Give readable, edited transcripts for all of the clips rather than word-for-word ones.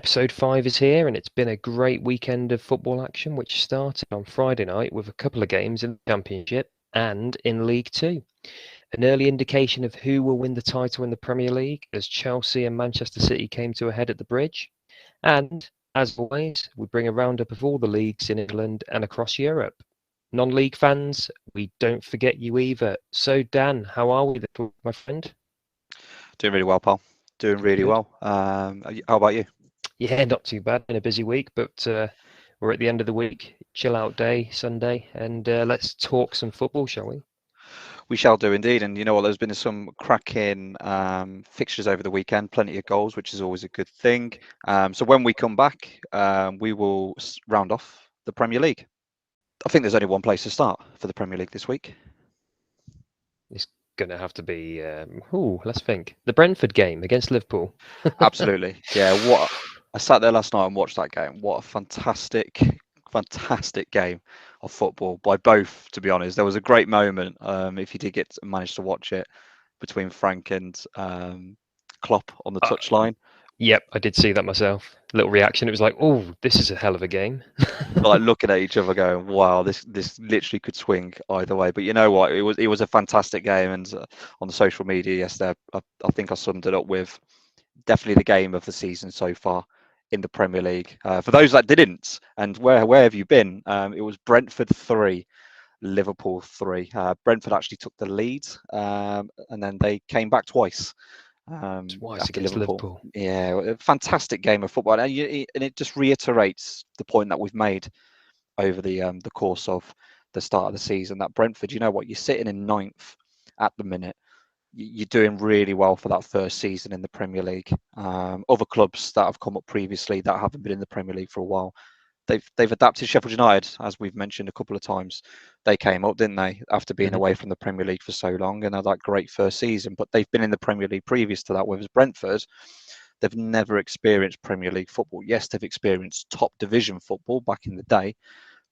Episode 5 is here, and it's been a great weekend of football action, which started on Friday night with a couple of games in the Championship and in League Two. An early indication of who will win the title in the Premier League as Chelsea and Manchester City came to a head at the bridge. And, as always, we bring a roundup of all the leagues in England and across Europe. Non-league fans, we don't forget you either. So, Dan, how are we, my friend? Doing really well, pal. Doing really Good. well. How about you? Yeah, not too bad. Been a busy week, but we're at the end of the week. Chill out day, Sunday, and let's talk some football, shall we? We shall do indeed. And you know what? There's been some cracking fixtures over the weekend, plenty of goals, which is always a good thing. So when we come back, we will round off the Premier League. I think there's only one place to start for the Premier League this week. It's going to have to be, let's think. The Brentford game against Liverpool. Absolutely. Yeah. I sat there last night and watched that game. What a fantastic game of football by both, to be honest. There was a great moment, if you did manage to watch it, between Frank and Klopp on the touchline. Yep, I did see that myself. Little reaction. It was like, oh, this is a hell of a game. Like looking at each other going, wow, this literally could swing either way. But you know what? It was a fantastic game. And on the social media yesterday, I think I summed it up with definitely the game of the season so far in the Premier League. For those that didn't, and where have you been? It was Brentford 3, Liverpool 3. Brentford actually took the lead, and then they came back twice Twice after against Liverpool. Yeah, a fantastic game of football, and it just reiterates the point that we've made over the course of the start of the season. That Brentford, you know what, you're sitting in ninth at the minute. You're doing really well for that first season in the Premier League. Other clubs that have come up previously that haven't been in the Premier League for a while, they've adapted. Sheffield United, as we've mentioned a couple of times, they came up, didn't they, after being away from the Premier League for so long and had that great first season. But they've been in the Premier League previous to that, whereas Brentford, they've never experienced Premier League football. Yes, they've experienced top division football back in the day,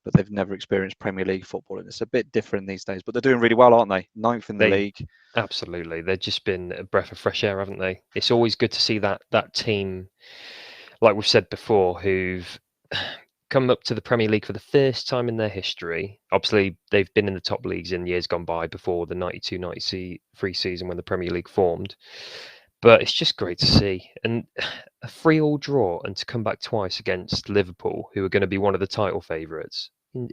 but they've never experienced Premier League football, and it's a bit different these days. But they're doing really well, aren't they? Ninth in the league. Absolutely, they've just been a breath of fresh air, haven't they? It's always good to see that team, like we've said before, who've come up to the Premier League for the first time in their history. Obviously, they've been in the top leagues in years gone by before the 92-93 season when the Premier League formed. But it's just great to see. And a 3-3 draw and to come back twice against Liverpool, who are going to be one of the title favourites.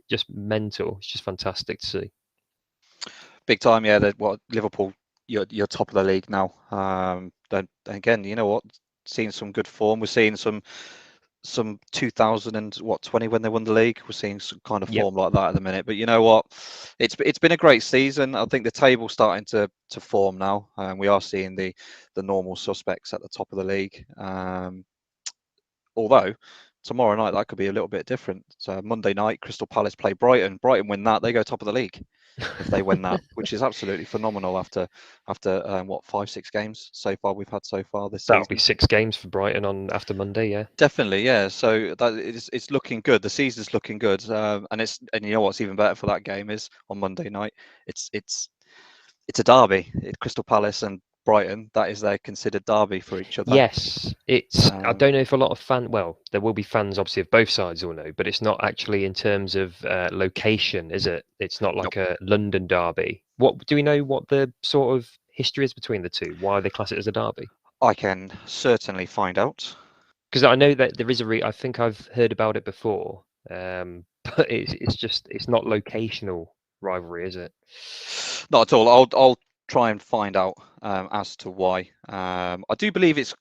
Just mental. It's just fantastic to see. Big time, yeah. Liverpool, you're top of the league now. Then again, you know what? Seeing some good form. We're seeing some 2020 when they won the league. We're seeing some kind of form like that at the minute. But you know what? It's been a great season. I think the table's starting to form now, and we are seeing the normal suspects at the top of the league. Although tomorrow night that could be a little bit different. So Monday night, Crystal Palace play Brighton. Brighton win that, they go top of the league if they win that, which is absolutely phenomenal after 5-6 games so far we've had so far this season. That'll be 6 games for Brighton after Monday, yeah. Definitely, yeah. So that it's looking good. The season's looking good, and you know what's even better for that game is on Monday night. It's a derby. It's Crystal Palace and Brighton. That is their considered derby for each other. Yes, it's. I don't know if a lot of there will be fans obviously of both sides will know, but it's not actually in terms of location, is it? It's not like a London derby. What do we know? What the sort of history is between the two? Why they class it as a derby? I can certainly find out. Because I know that there is I think I've heard about it before, but it's not locational rivalry, is it? Not at all. I'll try and find out as to why. I do believe it's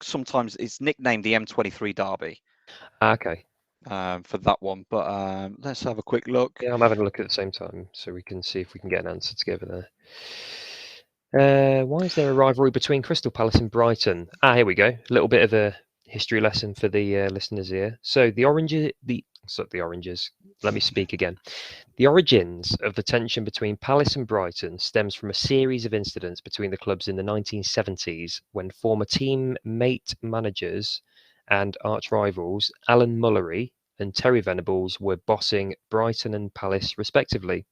nicknamed the M23 Derby. Okay. For that one, but let's have a quick look. Yeah, I'm having a look at the same time, so we can see if we can get an answer together there. Why is there a rivalry between Crystal Palace and Brighton? Here we go. A little bit of a history lesson for the listeners here. So the Oranges. Let me speak again. The origins of the tension between Palace and Brighton stems from a series of incidents between the clubs in the 1970s when former teammate managers and arch rivals Alan Mullery and Terry Venables were bossing Brighton and Palace respectively.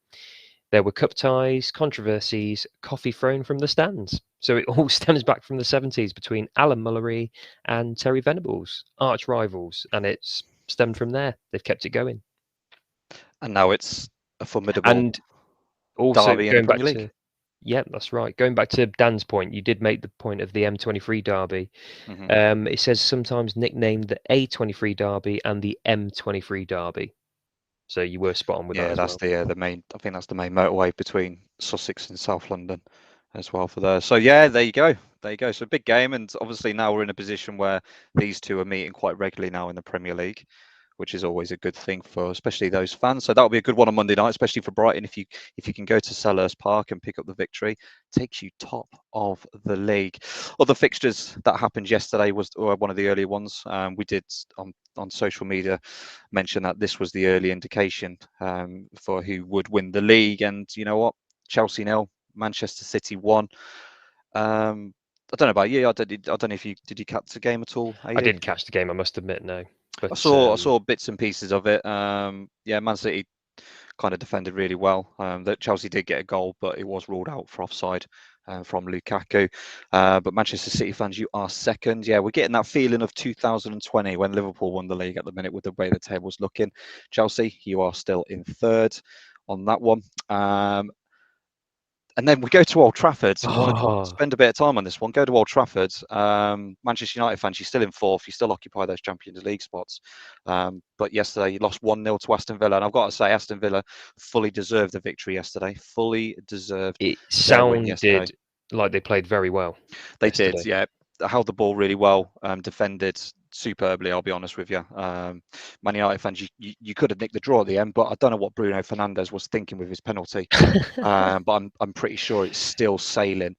There were cup ties, controversies, coffee thrown from the stands. So it all stems back from the 70s between Alan Mullery and Terry Venables, arch rivals, and it's stemmed from there. They've kept it going. And now it's a formidable And also derby in the going back Premier League. to, yeah, that's right. Going back to Dan's point, you did make the point of the M23 derby. Mm-hmm. It says sometimes nicknamed the A23 derby and the M23 derby. So you were spot on with that Yeah, as that's well. the main. I think that's the main motorway between Sussex and South London, as well for there. So yeah, there you go. There you go. So big game, and obviously now we're in a position where these two are meeting quite regularly now in the Premier League, which is always a good thing for especially those fans. So that'll be a good one on Monday night, especially for Brighton. If you can go to Selhurst Park and pick up the victory, takes you top of the league. Other fixtures that happened yesterday was one of the earlier ones. We did on social media mention that this was the early indication for who would win the league, and you know what, Chelsea 0, Manchester City 1. I don't know about you. I don't know if you did you catch the game at all, I Adie? didn't catch the game, I must admit, no. I But saw bits and pieces of it. Yeah, Man City kind of defended really well. That Chelsea did get a goal, but it was ruled out for offside from Lukaku. But Manchester City fans, you are second. Yeah, we're getting that feeling of 2020 when Liverpool won the league at the minute with the way the table's looking. Chelsea, you are still in third on that one. And then we go to Old Trafford. So we want to oh, spend a bit of time on this one. Go to Old Trafford. Manchester United fans, you're still in fourth. You still occupy those Champions League spots. But yesterday, you lost 1-0 to Aston Villa. And I've got to say, Aston Villa fully deserved the victory yesterday. Fully deserved it their win yesterday. sounded like they played very well They did, yesterday. yeah. Held the ball really well, defended superbly, I'll be honest with you. Man United fans, you could have nicked the draw at the end, but I don't know what Bruno Fernandes was thinking with his penalty. But I'm pretty sure it's still sailing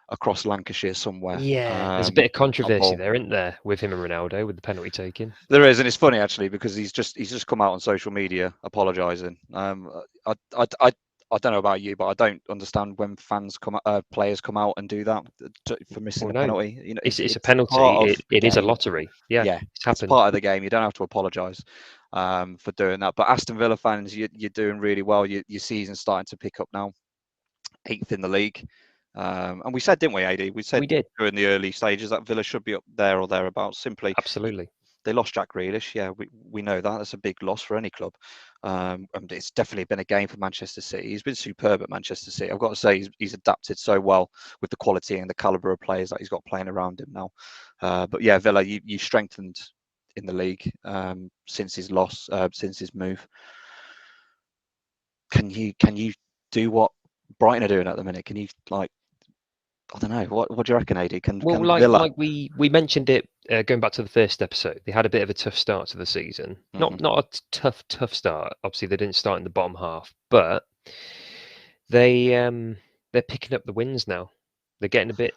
across Lancashire somewhere. Yeah, there's a bit of That controversy ball. there, isn't there, with him and Ronaldo with the penalty taking. There is, and it's funny actually because he's just come out on social media apologising. I don't know about you, but I don't understand when players come out and do that for missing Well, a no, penalty. You know, it's a it's part penalty. of the It is a game. lottery. Yeah, Yeah, it's it's happened. part of the game. You don't have to apologise for doing that. But Aston Villa fans, you're doing really well. Your season's starting to pick up now. 8th in the league. And we said, didn't we, AD? We said We did, during the early stages that Villa should be up there or thereabouts. Simply, absolutely. they lost Jack Grealish. Yeah, we know that. That's a big loss for any club. And it's definitely been a game for Manchester City. He's been superb at Manchester City. I've got to say, he's adapted so well with the quality and the calibre of players that he's got playing around him now. But yeah, Villa, you strengthened in the league since his loss, since his move. Can you do what Brighton are doing at the minute? Can you I don't know. What do you reckon, AD? Well, Can Villa? like we mentioned it going back to the first episode, they had a bit of a tough start to the season. Mm-hmm. Not a tough start. Obviously, they didn't start in the bottom half, but they're picking up the wins now. They're getting a bit,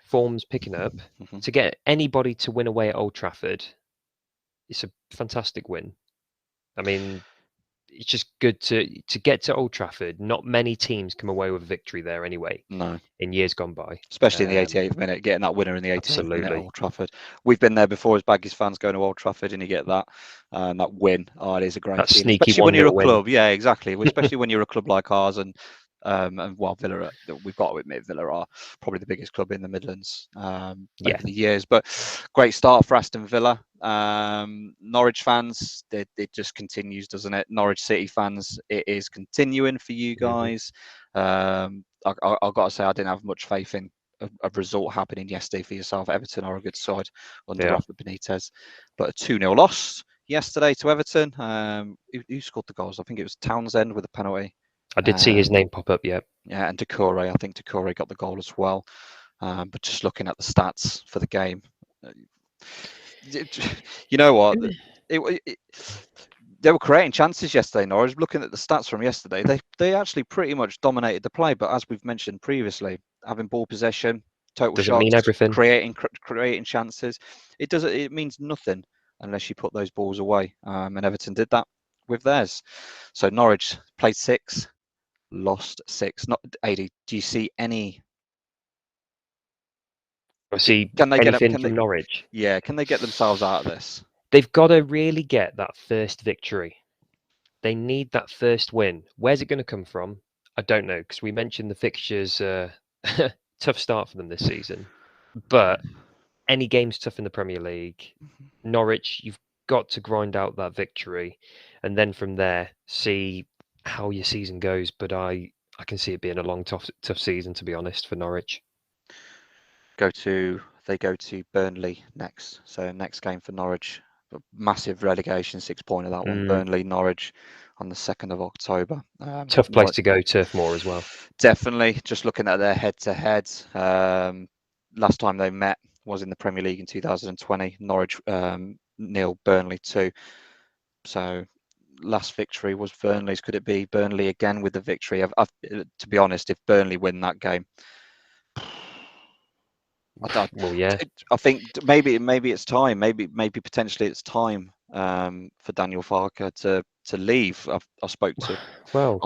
form's picking up. Mm-hmm. To get anybody to win away at Old Trafford, it's a fantastic win. I mean, it's just good to get to Old Trafford. Not many teams come away with a victory there anyway. No, In years gone by, especially in the 88th minute, getting that winner in the 88th minute at absolutely. Old Trafford. We've been there before as Baggies fans going to Old Trafford, and you get that win. Oh, it is a great That feeling, sneaky especially when you're 1-0 a win. club. Yeah, exactly. Especially when you're a club like ours, and well, Villa, we've got to admit, Villa are probably the biggest club in the Midlands Yeah, over the years. But great start for Aston Villa. Norwich fans, it just continues, doesn't it? Norwich City fans, it is continuing for you guys. I've got to say, I didn't have much faith in a result happening yesterday for yourself. Everton are a good side under yeah. Rafa Benitez, but a 2-0 loss yesterday to Everton. Who scored the goals? I think it was Townsend with a penalty. I did see his name pop up. Yeah, Yeah, and Decore. I think Decore got the goal as well. But just looking at the stats for the game, you know what? They were creating chances yesterday, Norwich. Looking at the stats from yesterday, they actually pretty much dominated the play. But as we've mentioned previously, having ball possession, total doesn't mean shots, everything. creating chances, it means nothing unless you put those balls away. And Everton did that with theirs. So Norwich played 6, lost 6. Not 80. Do you see any? I see Can they get it? anything Can they? from Norwich. Yeah. Can they get themselves out of this? They've got to really get that first victory. They need that first win. Where's it going to come from? I don't know, because we mentioned the fixtures. Tough start for them this season, but any game's tough in the Premier League. Norwich, you've got to grind out that victory, and then from there see how your season goes. But I can see it being a long, tough season, to be honest, for Norwich. They go to Burnley next. So next game for Norwich, massive relegation, 6 point of that one. Burnley, Norwich on the 2nd of October. Tough place to go, Turf Moor as well. Definitely. Just looking at their head-to-head, last time they met was in the Premier League in 2020. Norwich 0, Burnley 2. So last victory was Burnley's. Could it be Burnley again with the victory? To be honest, if Burnley win that game, Well, yeah, I think maybe it's time. Maybe potentially it's time for Daniel Farke to leave. I spoke to. well,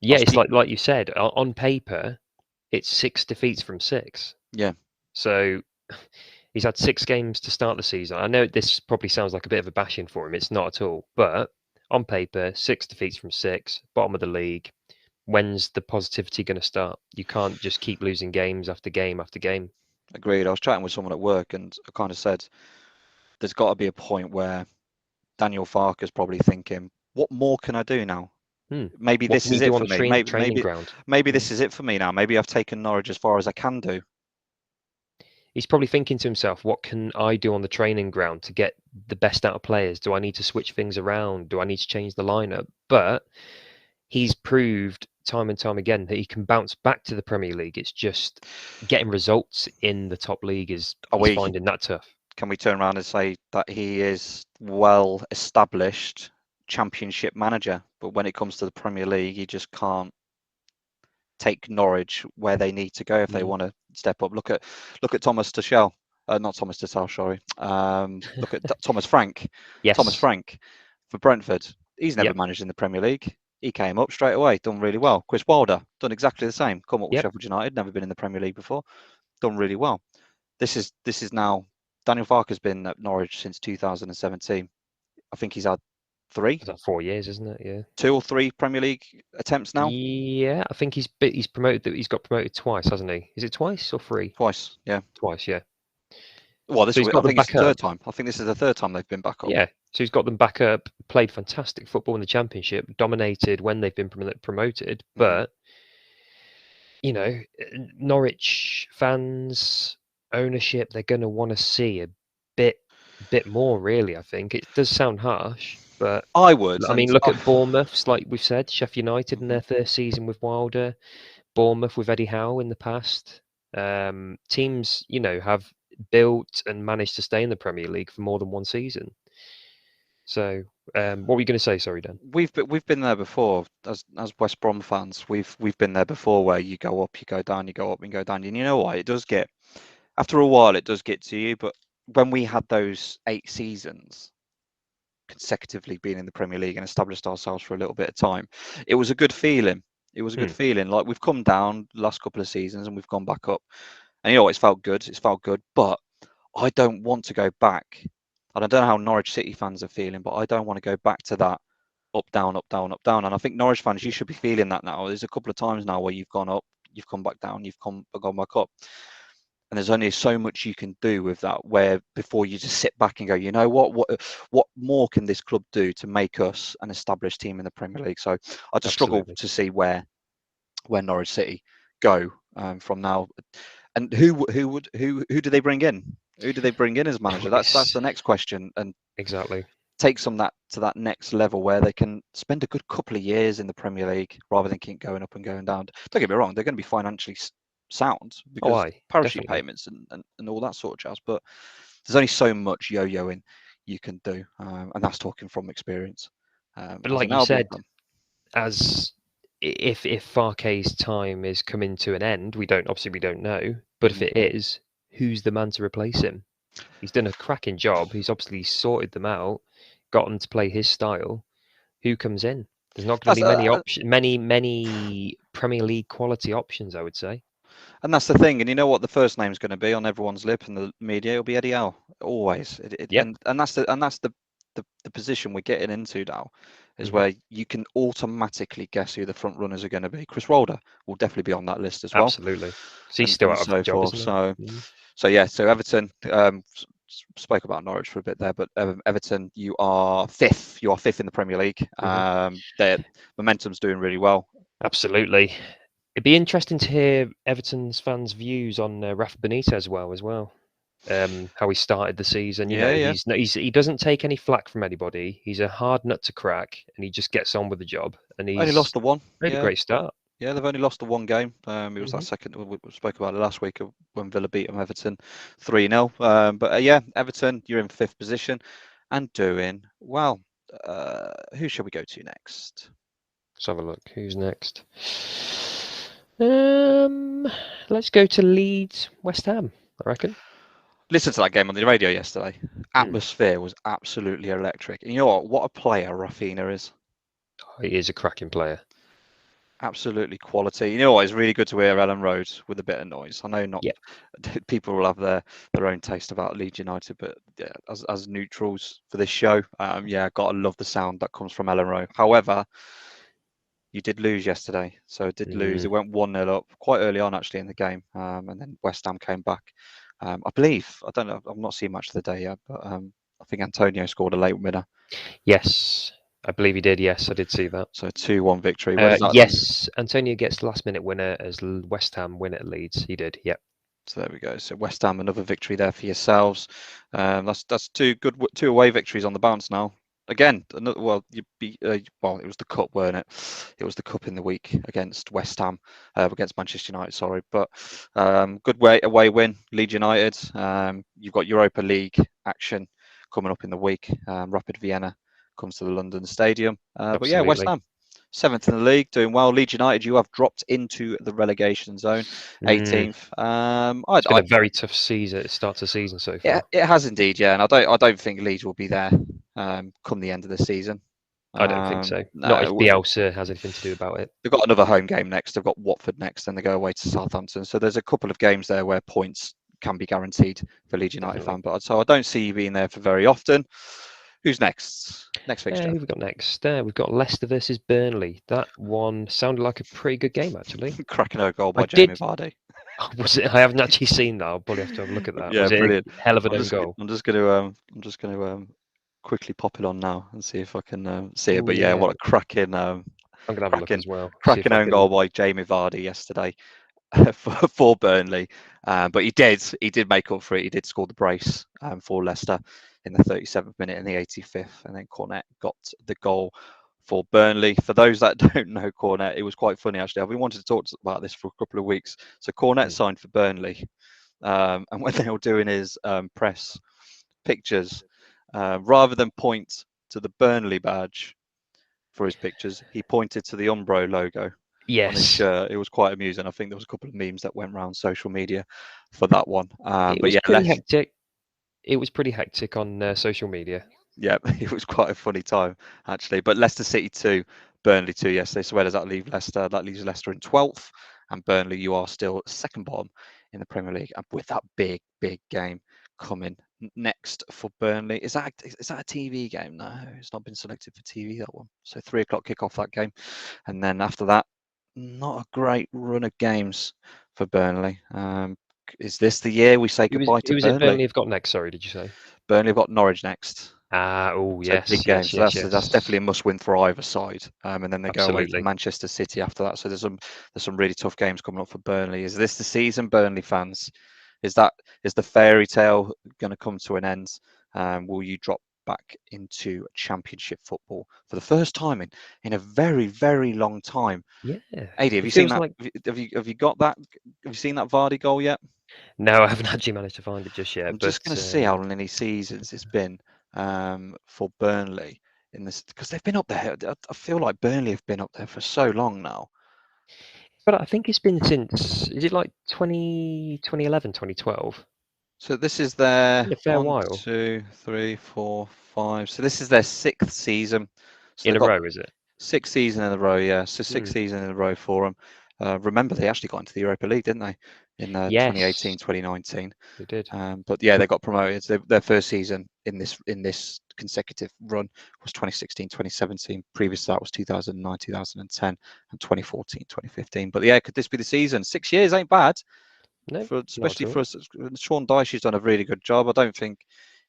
yeah, it's like you said. On paper, it's 6 defeats from 6. Yeah. So he's had 6 games to start the season. I know this probably sounds like a bit of a bashing for him. It's not at all. But on paper, 6 defeats from 6, bottom of the league. When's the positivity going to start? You can't just keep losing games after game after game. Agreed. I was chatting with someone at work, and I kind of said, "There's got to be a point where Daniel Farke's probably thinking, what more can I do now? Maybe What this can is you it do on for the me. training ground? Maybe this is it for me now. Maybe I've taken Norwich as far as I can do." He's probably thinking to himself, what can I do on the training ground to get the best out of players? Do I need to switch things around? Do I need to change the lineup? But he's proved time and time again that he can bounce back to the Premier League. It's just getting results in the top league he's finding that tough. Can we turn around and say that he is well established Championship manager, but when it comes to the Premier League, he just can't take Norwich where they need to go if they want to step up. Look at Thomas Tuchel, not Thomas Tuchel, sorry. Look at Thomas Frank. Yes. Thomas Frank for Brentford. He's never managed in the Premier League. He came up straight away, done really well. Chris Wilder, done exactly the same. Come up with Sheffield United, never been in the Premier League before, done really well. This is now, Daniel Farke's been at Norwich since 2017. I think he's had 3. Is that 4 years, isn't it? Yeah. 2 or 3 Premier League attempts now. Yeah, I think he's promoted. He's got promoted twice, hasn't he? Is it twice or 3? Twice, yeah. Twice, yeah. Well, I think it's the third time. I think this is the third time they've been back up. Yeah, so he's got them back up. Played fantastic football in the Championship. Dominated when they've been promoted. But you know, Norwich fans, ownership, they're going to want to see a bit more. Really, I think it does sound harsh, but I would. I mean, look at Bournemouth's, like we've said, Sheffield United in their first season with Wilder, Bournemouth with Eddie Howe in the past. Teams, have built and managed to stay in the Premier League for more than one season. So, what were you going to say? Sorry, Dan. We've been there before as West Brom fans. We've been there before, where you go up, you go down, you go up, and go down. And you know what? It does get, after a while, it does get to you. But when we had those 8 seasons consecutively being in the Premier League and established ourselves for a little bit of time, it was a good feeling. It was a good feeling. Like, we've come down the last couple of seasons and we've gone back up. And it's felt good. It's felt good. But I don't want to go back. And I don't know how Norwich City fans are feeling, but I don't want to go back to that up, down, up, down, up, down. And I think Norwich fans, you should be feeling that now. There's a couple of times now where you've gone up, you've come back down, you've gone back up. And there's only so much you can do with that, where before you just sit back and go, you know what more can this club do to make us an established team in the Premier League? So I just struggle to see where Norwich City go from now. And who do they bring in? Who do they bring in as manager? That's the next question. And exactly takes them to that next level where they can spend a good couple of years in the Premier League rather than keep going up and going down. Don't get me wrong, they're going to be financially sound because parachute payments and all that sort of jazz. But there's only so much yo-yoing you can do, and that's talking from experience. But like you said, as if Farke's time is coming to an end, we don't know. But if it is, who's the man to replace him? He's done a cracking job. He's obviously sorted them out, got them to play his style. Who comes in? There's not going to be many Premier League quality options, I would say. And that's the thing. And you know what the first name's going to be on everyone's lip in the media? It'll be Eddie Howe, always. And that's the position we're getting into now. is Mhm. where you can automatically guess who the front runners are going to be. Chris Wilder will definitely be on that list as well, Absolutely. So he's still and out of a so job, forth. isn't So, he? Mm. so Everton. Spoke about Norwich for a bit there, but Everton, you are fifth. You are fifth in the Premier League. Mhm. Their momentum's doing really well. Absolutely. It'd be interesting to hear Everton's fans' views on Rafa Benitez as well. How he started the season. You know, Yeah. he doesn't take any flack from anybody. He's a hard nut to crack, and he just gets on with the job. And Only lost he's the one. made a Yeah, great start. yeah. They've only lost the one game. It was that Hmm. second. We spoke about it last week when Villa beat them, Everton 3-0. But Everton, you're in fifth position and doing well. Who shall we go to next? Let's have a look. Who's next? Um, let's go to Leeds, West Ham. I reckon. Listen to that game on the radio yesterday. Mm. Atmosphere was absolutely electric. And you know what? What a player Rafinha is. Oh, he is a cracking player. Absolutely quality. You know what? It's really good to hear Ellen Road with a bit of noise. I know not Yeah. people will have their own taste about Leeds United, but yeah, as neutrals for this show, gotta love the sound that comes from Ellen Road. However, you did lose yesterday, so it did lose. It Mm. went 1-0 up quite early on actually in the game, and then West Ham came back. I believe I don't know. I've not seen much of the day yet, but I think Antonio scored a late winner. Yes, I believe he did. Yes, I did see that. So 2-1 victory. Where does that? Yes, Antonio gets the last minute winner as West Ham win at Leeds. He did. Yep. So there we go. So West Ham, another victory there for yourselves. That's two away victories on the bounce now. Again, another, well, you beat. Well, it was the cup, weren't it? It was the cup in the week against West Ham, against Manchester United. Sorry, but good away win. Leeds United. You've got Europa League action coming up in the week. Rapid Vienna comes to the London Stadium. But yeah, West Absolutely. Ham. Seventh in the league, doing well. Leeds United, you have dropped into the relegation zone, 18th. It's been a very tough season. Start to season so far. It has indeed, yeah, and I don't think Leeds will be there come the end of the season. I don't think so. Not if No, Bielsa has anything to do about it. they've got another home game next. They've got Watford next, then they go away to Southampton. So there's a couple of games there where points can be guaranteed for Leeds United Definitely. fan. But so I don't see you being there for very often. Who's next? Next fixture. Who have we got next? We've got Leicester versus Burnley. That one sounded like a pretty good game, actually. Cracking a goal I by Jamie did. Vardy. Was it? I haven't actually seen that. I'll probably have to have a look at that. Yeah, Was it a brilliant. hell of an own goal? I'm just gonna quickly pop it on now and see if I can see it. Oh But yeah, yeah, what a cracking I'm gonna have a look cracking as well. See if cracking I own can. goal by Jamie Vardy yesterday for Burnley. But he did make up for it. He did score the brace for Leicester in the 37th minute and the 85th, and then Cornet got the goal for Burnley. For those that don't know Cornet, it was quite funny actually. I've been wanting to talk about this for a couple of weeks. So Cornet signed for Burnley, and when they were doing his press pictures, rather than point to the Burnley badge for his pictures, he pointed to the Umbro logo on his Yes, shirt. It was quite amusing. I think there was a couple of memes that went around social media for that one. it But was yeah, pretty hectic. It was pretty hectic on social media. yeah, it was quite a funny time actually. But Leicester City 2, Burnley 2 yesterday. So where does that leave Leicester? That leaves Leicester in 12th, and Burnley, you are still second bottom in the Premier League. And with that big game coming next for Burnley, is that a TV game? No, it's not been selected for TV, that one. So 3 o'clock kick off that game, and then after that, not a great run of games for Burnley. Is this the year we say goodbye to Who was it Burnley? Burnley have got next? Sorry, did you say? Burnley have got Norwich next. Oh So big yes, game. yes, So yes, that's yes. definitely a must-win for either side. And then they go away to Absolutely. Manchester City after that. So there's some really tough games coming up for Burnley. Is this the season, Burnley fans? Is the fairy tale going to come to an end? Will you drop back into Championship football for the first time in a very, very long time? Yeah, Adie, have it you seen feels that? like. Have you got that? Have you seen that Vardy goal yet? No, I haven't actually managed to find it just yet. I'm But just going to see how many seasons it's been for Burnley in this, because they've been up there. I feel like Burnley have been up there for so long now. I think it's been since. Is it like 2011, 2012? So this is their Been a fair one, while 2, 3, 4, 5. So this is their sixth season. So in they've a got row, is it? sixth season in a row. Yeah, so Hmm. sixth season in a row for them. Remember, they actually got into the Europa League, didn't they? in Yes, 2018, 2019. they did. But yeah, they got promoted. Their first season in this consecutive run was 2016, 2017. Previous to that was 2009, 2010, and 2014, 2015. But yeah, could this be the season? 6 years ain't bad, No, not especially at for all. us. Sean Dyche's done a really good job. I don't think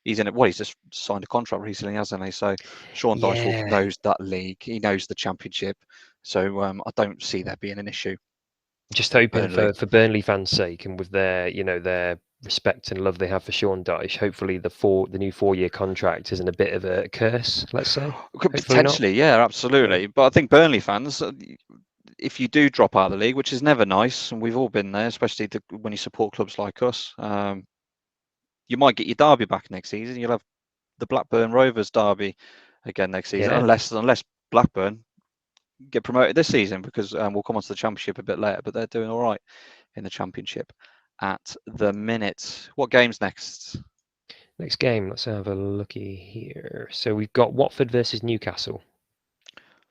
he's in it. Well, he's just signed a contract recently, hasn't he? So Sean Dyche Yeah, knows that league. He knows the championship. So I don't see there being an issue just with hoping Burnley. for Burnley fans' sake and with their their respect and love they have for Sean Dyche. Hopefully, the new 4-year contract isn't a bit of a curse. Let's say. Hopefully not. Potentially, yeah, Yeah. absolutely. But I think Burnley fans, if you do drop out of the league, which is never nice, and we've all been there, especially when you support clubs like us, you might get your derby back next season. You'll have the Blackburn Rovers derby again next season, Yeah. unless Blackburn get promoted this season, because we'll come on to the Championship a bit later, but they're doing all right in the Championship at the minute. What game's next? Next game, let's have a looky here. So we've got Watford versus Newcastle.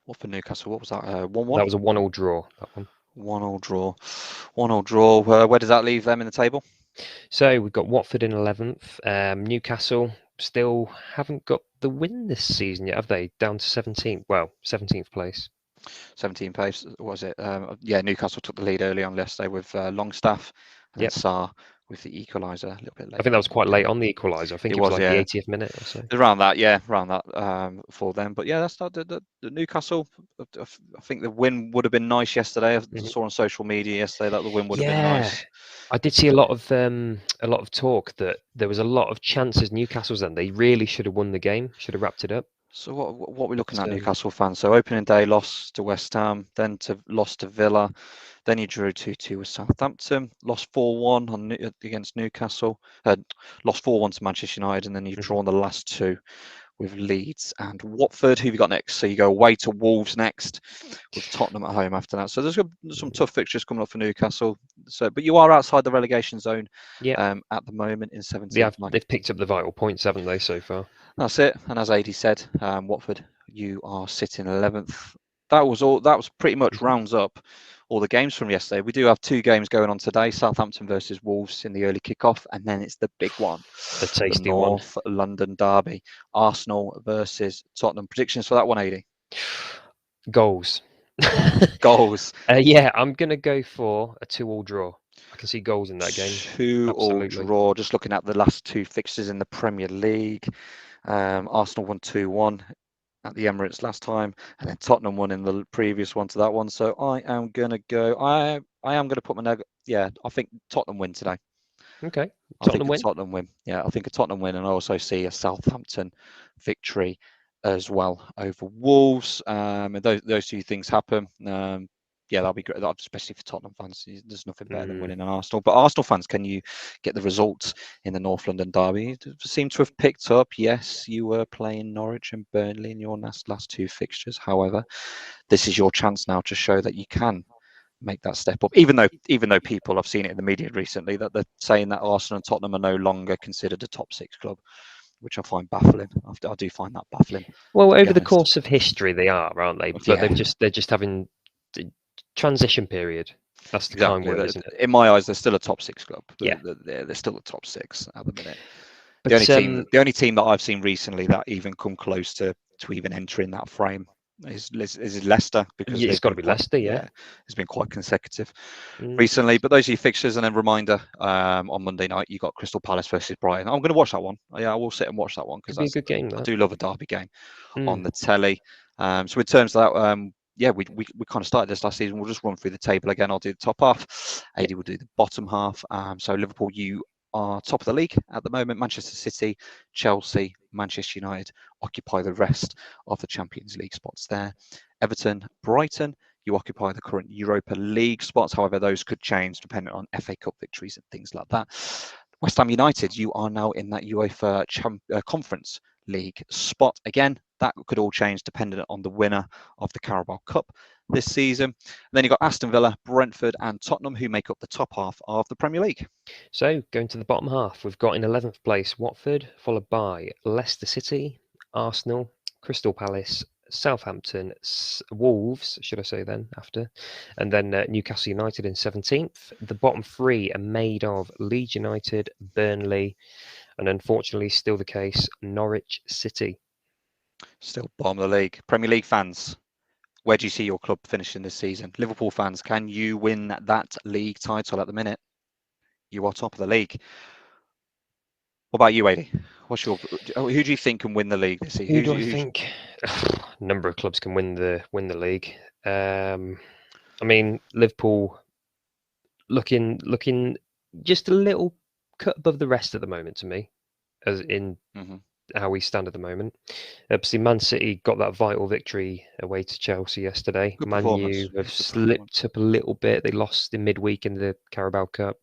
What for Newcastle? What was that? That 1-1? was a 1-1 draw, that one. 1-1 draw. 1-1 draw. Where does that leave them in the table? So we've got Watford in 11th. Newcastle still haven't got the win this season yet, have they? Down to 17th. Well, 17th place. 17 pace, was it? Yeah, Newcastle took the lead early on yesterday with Longstaff, and then Yep. Sarr with the equaliser a little bit I later think that on was in the quite late game. on the equaliser. I think It it was was, like the yeah, 80th minute or so. around that, yeah, around that for them. But yeah, that's not the Newcastle. I think the win would have been nice yesterday. I Mhm. saw on social media yesterday that the win would have been Yeah, nice. I did see a lot of talk that there was a lot of chances Newcastle's then. They really should have won the game, should have wrapped it up. So what are we looking But at, Newcastle fans? So opening day loss to West Ham, then loss to Villa, then you drew 2-2 with Southampton, lost 4-1 against Newcastle, lost 4-1 to Manchester United, and then you've mhm. drawn the last two with Leeds and Watford. Who have you got next? So you go away to Wolves next, with Tottenham at home after that. So there's some tough fixtures coming up for Newcastle. So, but you are outside the relegation zone Yeah, at the moment in 17th. they've picked up the vital points, haven't they, so far? That's it. And as Adie said, Watford, you are sitting 11th. That was all. That was pretty much Mhm. rounds up all the games from yesterday. We do have two games going on today: Southampton versus Wolves in the early kickoff, and then it's the big one, The the tasty one. North London derby, Arsenal versus Tottenham. Predictions for that one, Adie? Goals. Goals. Yeah, I'm gonna go for a 2-2 draw. I can see goals in that game. 2-2 Absolutely. draw. Just looking at the last two fixtures in the Premier League, Arsenal won 2-1 at the Emirates last time, and then Tottenham won in the previous one to that one. So I am gonna go. I am gonna put my yeah. I think Tottenham win today. Okay. I think Tottenham a win. Tottenham win. Yeah, I think a Tottenham win, and I also see a Southampton victory as well over Wolves. And those two things happen. Yeah, that'll be great, especially for Tottenham fans. There's nothing better than Mm. winning an Arsenal. But Arsenal fans, can you get the results in the North London derby? You seem to have picked up. Yes, you were playing Norwich and Burnley in your last two fixtures. However, this is your chance now to show that you can make that step up. Even though people, I've seen it in the media recently, that they're saying that Arsenal and Tottenham are no longer considered a top six club, which I find baffling. I do find that baffling, Well, to be over the honest. course of history, they are, aren't they? But Yeah, they're just having the transition period. That's the kind exactly. word, isn't it? In my eyes, they're still a top six club. Yeah. They're still a top six at the minute. But The only team that I've seen recently that even come close to even entering that frame is Leicester, because yeah, it's they've got to been be quite, Leicester, yeah. yeah, it's been quite consecutive Mm. recently. But those are your fixtures, and then reminder, on Monday night you got Crystal Palace versus Brighton. I'm going to watch that one. Yeah, I will sit and watch that one, because Could be a that's, good game, I that. do love a derby game on Mm. the telly. So in terms of that, yeah, we kind of started this last season. We'll just run through the table again. I'll do the top half. Yeah. Adie will do the bottom half. So Liverpool, you are top of the league at the moment. Manchester City, Chelsea, Manchester United occupy the rest of the Champions League spots there. Everton, Brighton, you occupy the current Europa League spots. However, those could change depending on FA Cup victories and things like that. West Ham United, you are now in that UEFA Conference League spot. Again, that could all change depending on the winner of the Carabao Cup this season. And then you've got Aston Villa, Brentford, and Tottenham, who make up the top half of the Premier League. So going to the bottom half, we've got in 11th place Watford, followed by Leicester City, Arsenal, Crystal Palace, Southampton, Wolves, should I say then, after, and then Newcastle United in 17th. The bottom three are made of Leeds United, Burnley, and unfortunately still the case, Norwich City. Still bottom of the league. Premier League fans, where do you see your club finishing this season? Liverpool fans, can you win that league title at the minute? You are top of the league. What about you, Adie? Who do you think can win the league this season? Who do I think? A number of clubs can win the league. I mean, Liverpool looking just a little cut above the rest at the moment to me, as in how we stand at the moment. Obviously, Man City got that vital victory away to Chelsea yesterday. Good Man U have slipped up a little bit. They lost in midweek in the Carabao Cup.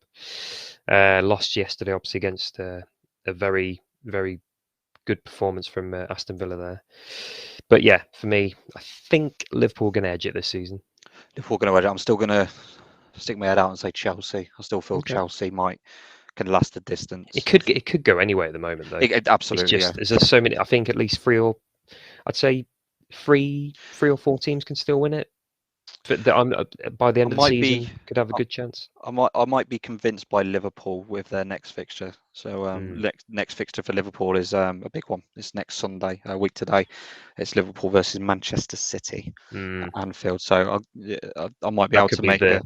Lost yesterday, obviously, against a very, very good performance from Aston Villa there. But yeah, for me, I think Liverpool are going to edge it this season. Liverpool going to edge it. I'm still going to stick my head out and say Chelsea. I still feel Chelsea can last the distance. It could go anyway at the moment, though. Absolutely, it's just, there's so many. I think at least three or four teams can still win it. But by the end of the season, could have a good chance. I might be convinced by Liverpool with their next fixture. So next fixture for Liverpool is a big one. It's next Sunday, a week today. It's Liverpool versus Manchester City at Anfield. So I might be able to make a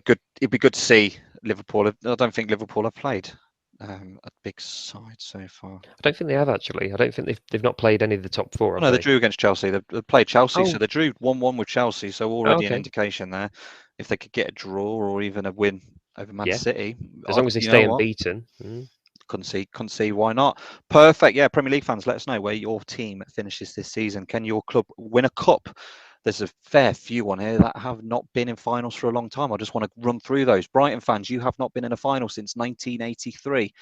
good. It'd be good to see Liverpool. I don't think Liverpool have played a big side so far. I don't think they have actually. I don't think they've not played any of the top four. No, they drew against Chelsea. They played Chelsea, so they drew 1-1 with Chelsea. So already an indication there. If they could get a draw or even a win over Man City, as long as they stay unbeaten. Couldn't see why not. Perfect. Yeah, Premier League fans, let us know where your team finishes this season. Can your club win a cup? There's a fair few on here that have not been in finals for a long time. I just want to run through those. Brighton fans, you have not been in a final since 1983.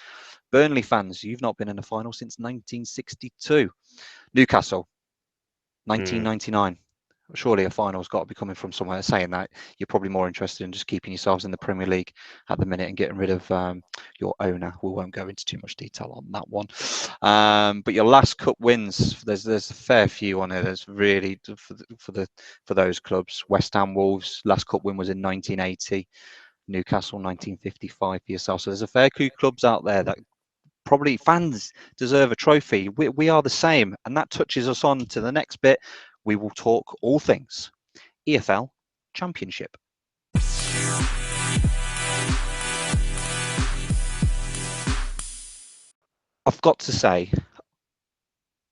Burnley fans, you've not been in a final since 1962. Newcastle, 1999. Surely a final's got to be coming from somewhere. Saying that, you're probably more interested in just keeping yourselves in the Premier League at the minute and getting rid of your owner. We won't go into too much detail on that one. But your last cup wins, there's a fair few on here. There's really for those clubs. West Ham, Wolves, last cup win was in 1980. Newcastle, 1955 for yourself. So there's a fair few clubs out there that probably fans deserve a trophy. We are the same, and that touches us on to the next bit. We will talk all things EFL Championship. I've got to say,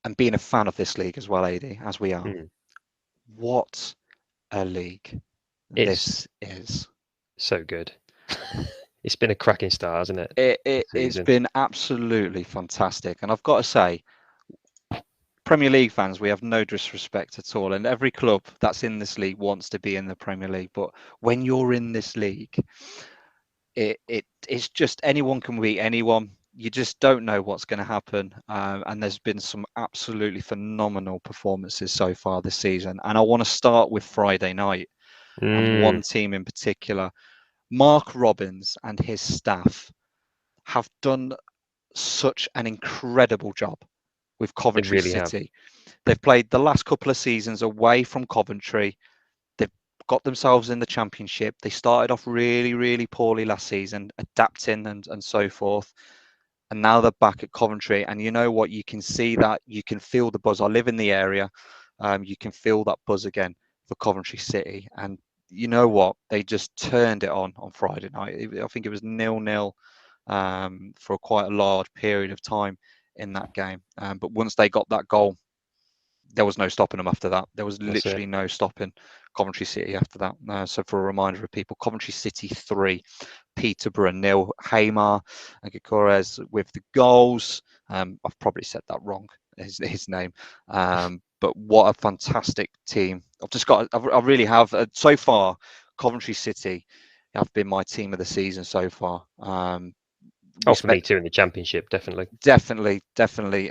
and being a fan of this league as well, Adie, as we are, what a league this is. So good. It's been a cracking start, hasn't it? It's been absolutely fantastic. And I've got to say, Premier League fans, we have no disrespect at all. And every club that's in this league wants to be in the Premier League. But when you're in this league, it's just anyone can beat anyone. You just don't know what's going to happen. And there's been some absolutely phenomenal performances so far this season. And I want to start with Friday night and one team in particular. Mark Robbins and his staff have done such an incredible job with Coventry City. They've played the last couple of seasons away from Coventry. They've got themselves in the Championship. They started off really, really poorly last season, adapting and so forth. And now they're back at Coventry. And you know what? You can see that. You can feel the buzz. I live in the area. You can feel that buzz again for Coventry City. And you know what? They just turned it on Friday night. I think it was 0-0 for quite a large period of time in that game. But once they got that goal, there was no stopping them after that. There was literally no stopping Coventry City after that. So for a reminder of people, Coventry City 3, Peterborough 0, Haymar and Gikores with the goals. I've probably said that wrong, his name. But what a fantastic team. I really have. So far, Coventry City have been my team of the season so far. For me too in the Championship, definitely. Definitely.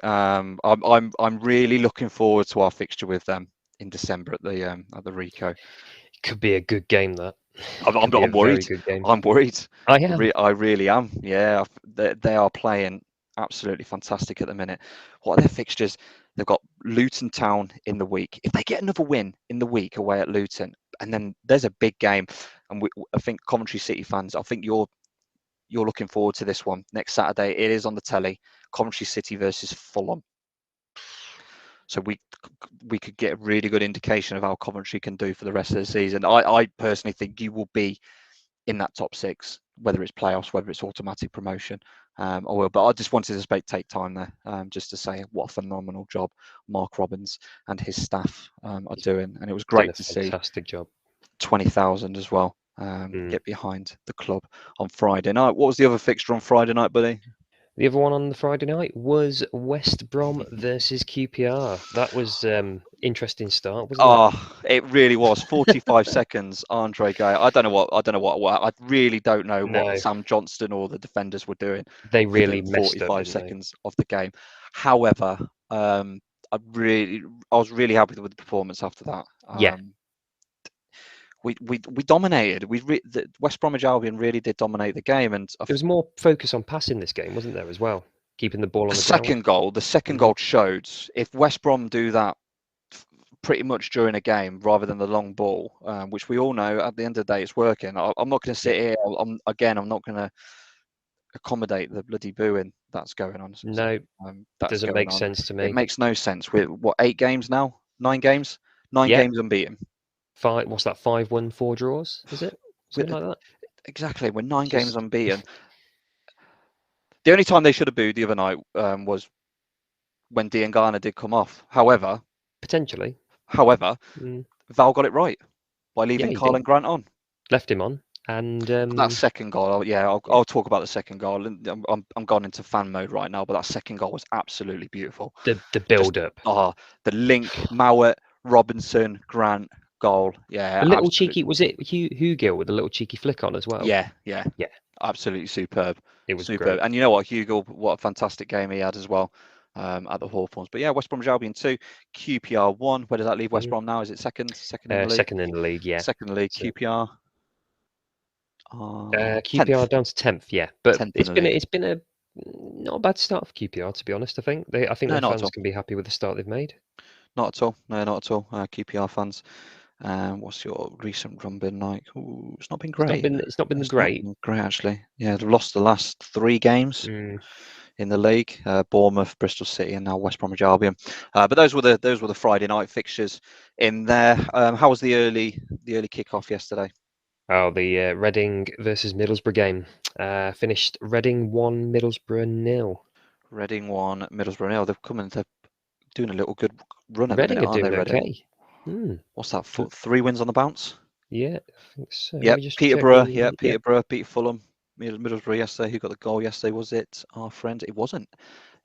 I'm really looking forward to our fixture with them in December at the Rico. It could be a good game. That I'm worried. I'm worried. I am. I really am. Yeah, they are playing absolutely fantastic at the minute. What are their fixtures? They've got Luton Town in the week. If they get another win in the week away at Luton, and then there's a big game, and I think Coventry City fans, I think you're looking forward to this one next Saturday. It is on the telly. Coventry City versus Fulham. So we could get a really good indication of how Coventry can do for the rest of the season. I personally think you will be in that top 6, whether it's playoffs, whether it's automatic promotion. But I just wanted to take time there just to say what a phenomenal job Mark Robbins and his staff are doing. And it was great to see. Fantastic job. 20,000 as well get behind the club on Friday night. What was the other fixture on Friday night, buddy? The other one on the Friday night was West Brom versus QPR. That was interesting start, wasn't it really was. 45 seconds, Andre Gay. I don't know what. I really don't know what Sam Johnston or the defenders were doing. They really for the messed 45 up, seconds of the game. However, I was really happy with the performance after that. Yeah. We dominated. West Bromwich Albion really did dominate the game, and there was more focus on passing this game, wasn't there, as well? Keeping the ball on the second ground. The second goal showed if West Brom do that pretty much during a game rather than the long ball, which we all know at the end of the day it's working. I'm not going to sit here. I'm not going to accommodate the bloody booing that's going on. No, that doesn't make sense to me. It makes no sense. We're what, 8 games now? 9 games? 9 games unbeaten. 5. What's that? 5 won, 4 draws. Is it something like that? Exactly. We're 9 games unbeaten. The only time they should have booed the other night was when Diangana did come off. However, Val got it right by leaving Carlin Grant on. Left him on. And that second goal, I'll talk about the second goal. I'm gone into fan mode right now, but that second goal was absolutely beautiful. The build up. The link, Mowat, Robinson, Grant, goal. Yeah. The little cheeky, was it Hugill with a little cheeky flick on as well? Yeah. Absolutely superb. It was superb. Great. And you know what, Hugill, what a fantastic game he had as well. At the Hawthorns. But yeah, West Bromwich Albion 2, QPR 1. Where does that leave West Brom now? Is it second in the league? Second in the league, yeah. Second in the league. QPR. QPR 10th. Down to 10th, yeah. But 10th it's been a not a bad start for QPR, to be honest. I think their fans can be happy with the start they've made. Not at all. No, not at all. QPR fans. What's your recent run been like? Ooh, it's not been great. It's not been great. Great, actually. Yeah, they've lost the last 3 games in the league. Bournemouth, Bristol City, and now West Bromwich Albion. But those were the Friday night fixtures in there. How was the early kickoff yesterday? Oh, the Reading versus Middlesbrough game. Finished Reading 1, Middlesbrough 0. Reading 1, Middlesbrough 0. They've come and they're doing a little good run at Reading the minute, are doing okay. What's that? 3 wins on the bounce? Yeah, I think so. Yeah, Peterborough. Yeah, Peterborough beat Fulham. Middlesbrough yesterday. Who got the goal yesterday? Was it our friend? It wasn't.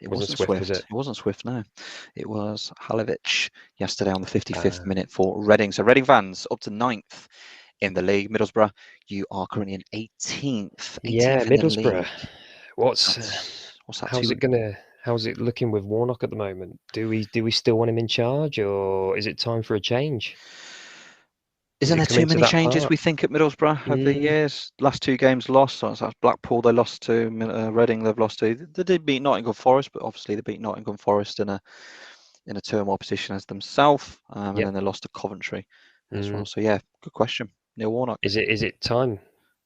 It wasn't Swift. Was it? It wasn't Swift. No, it was Halovic yesterday on the 55th minute for Reading. So Reading fans up to 9th in the league. Middlesbrough, you are currently in 18th. Yeah, Middlesbrough. What's that? How's it looking with Warnock at the moment? Do we still want him in charge, or is it time for a change? Isn't there too many changes we think at Middlesbrough over the years? Last 2 games lost. So that's Blackpool they lost to, Reading they've lost to. They did beat Nottingham Forest, but obviously they beat Nottingham Forest in a turmoil position as themselves, and then they lost to Coventry as well. So yeah, good question. Neil Warnock. Is it time?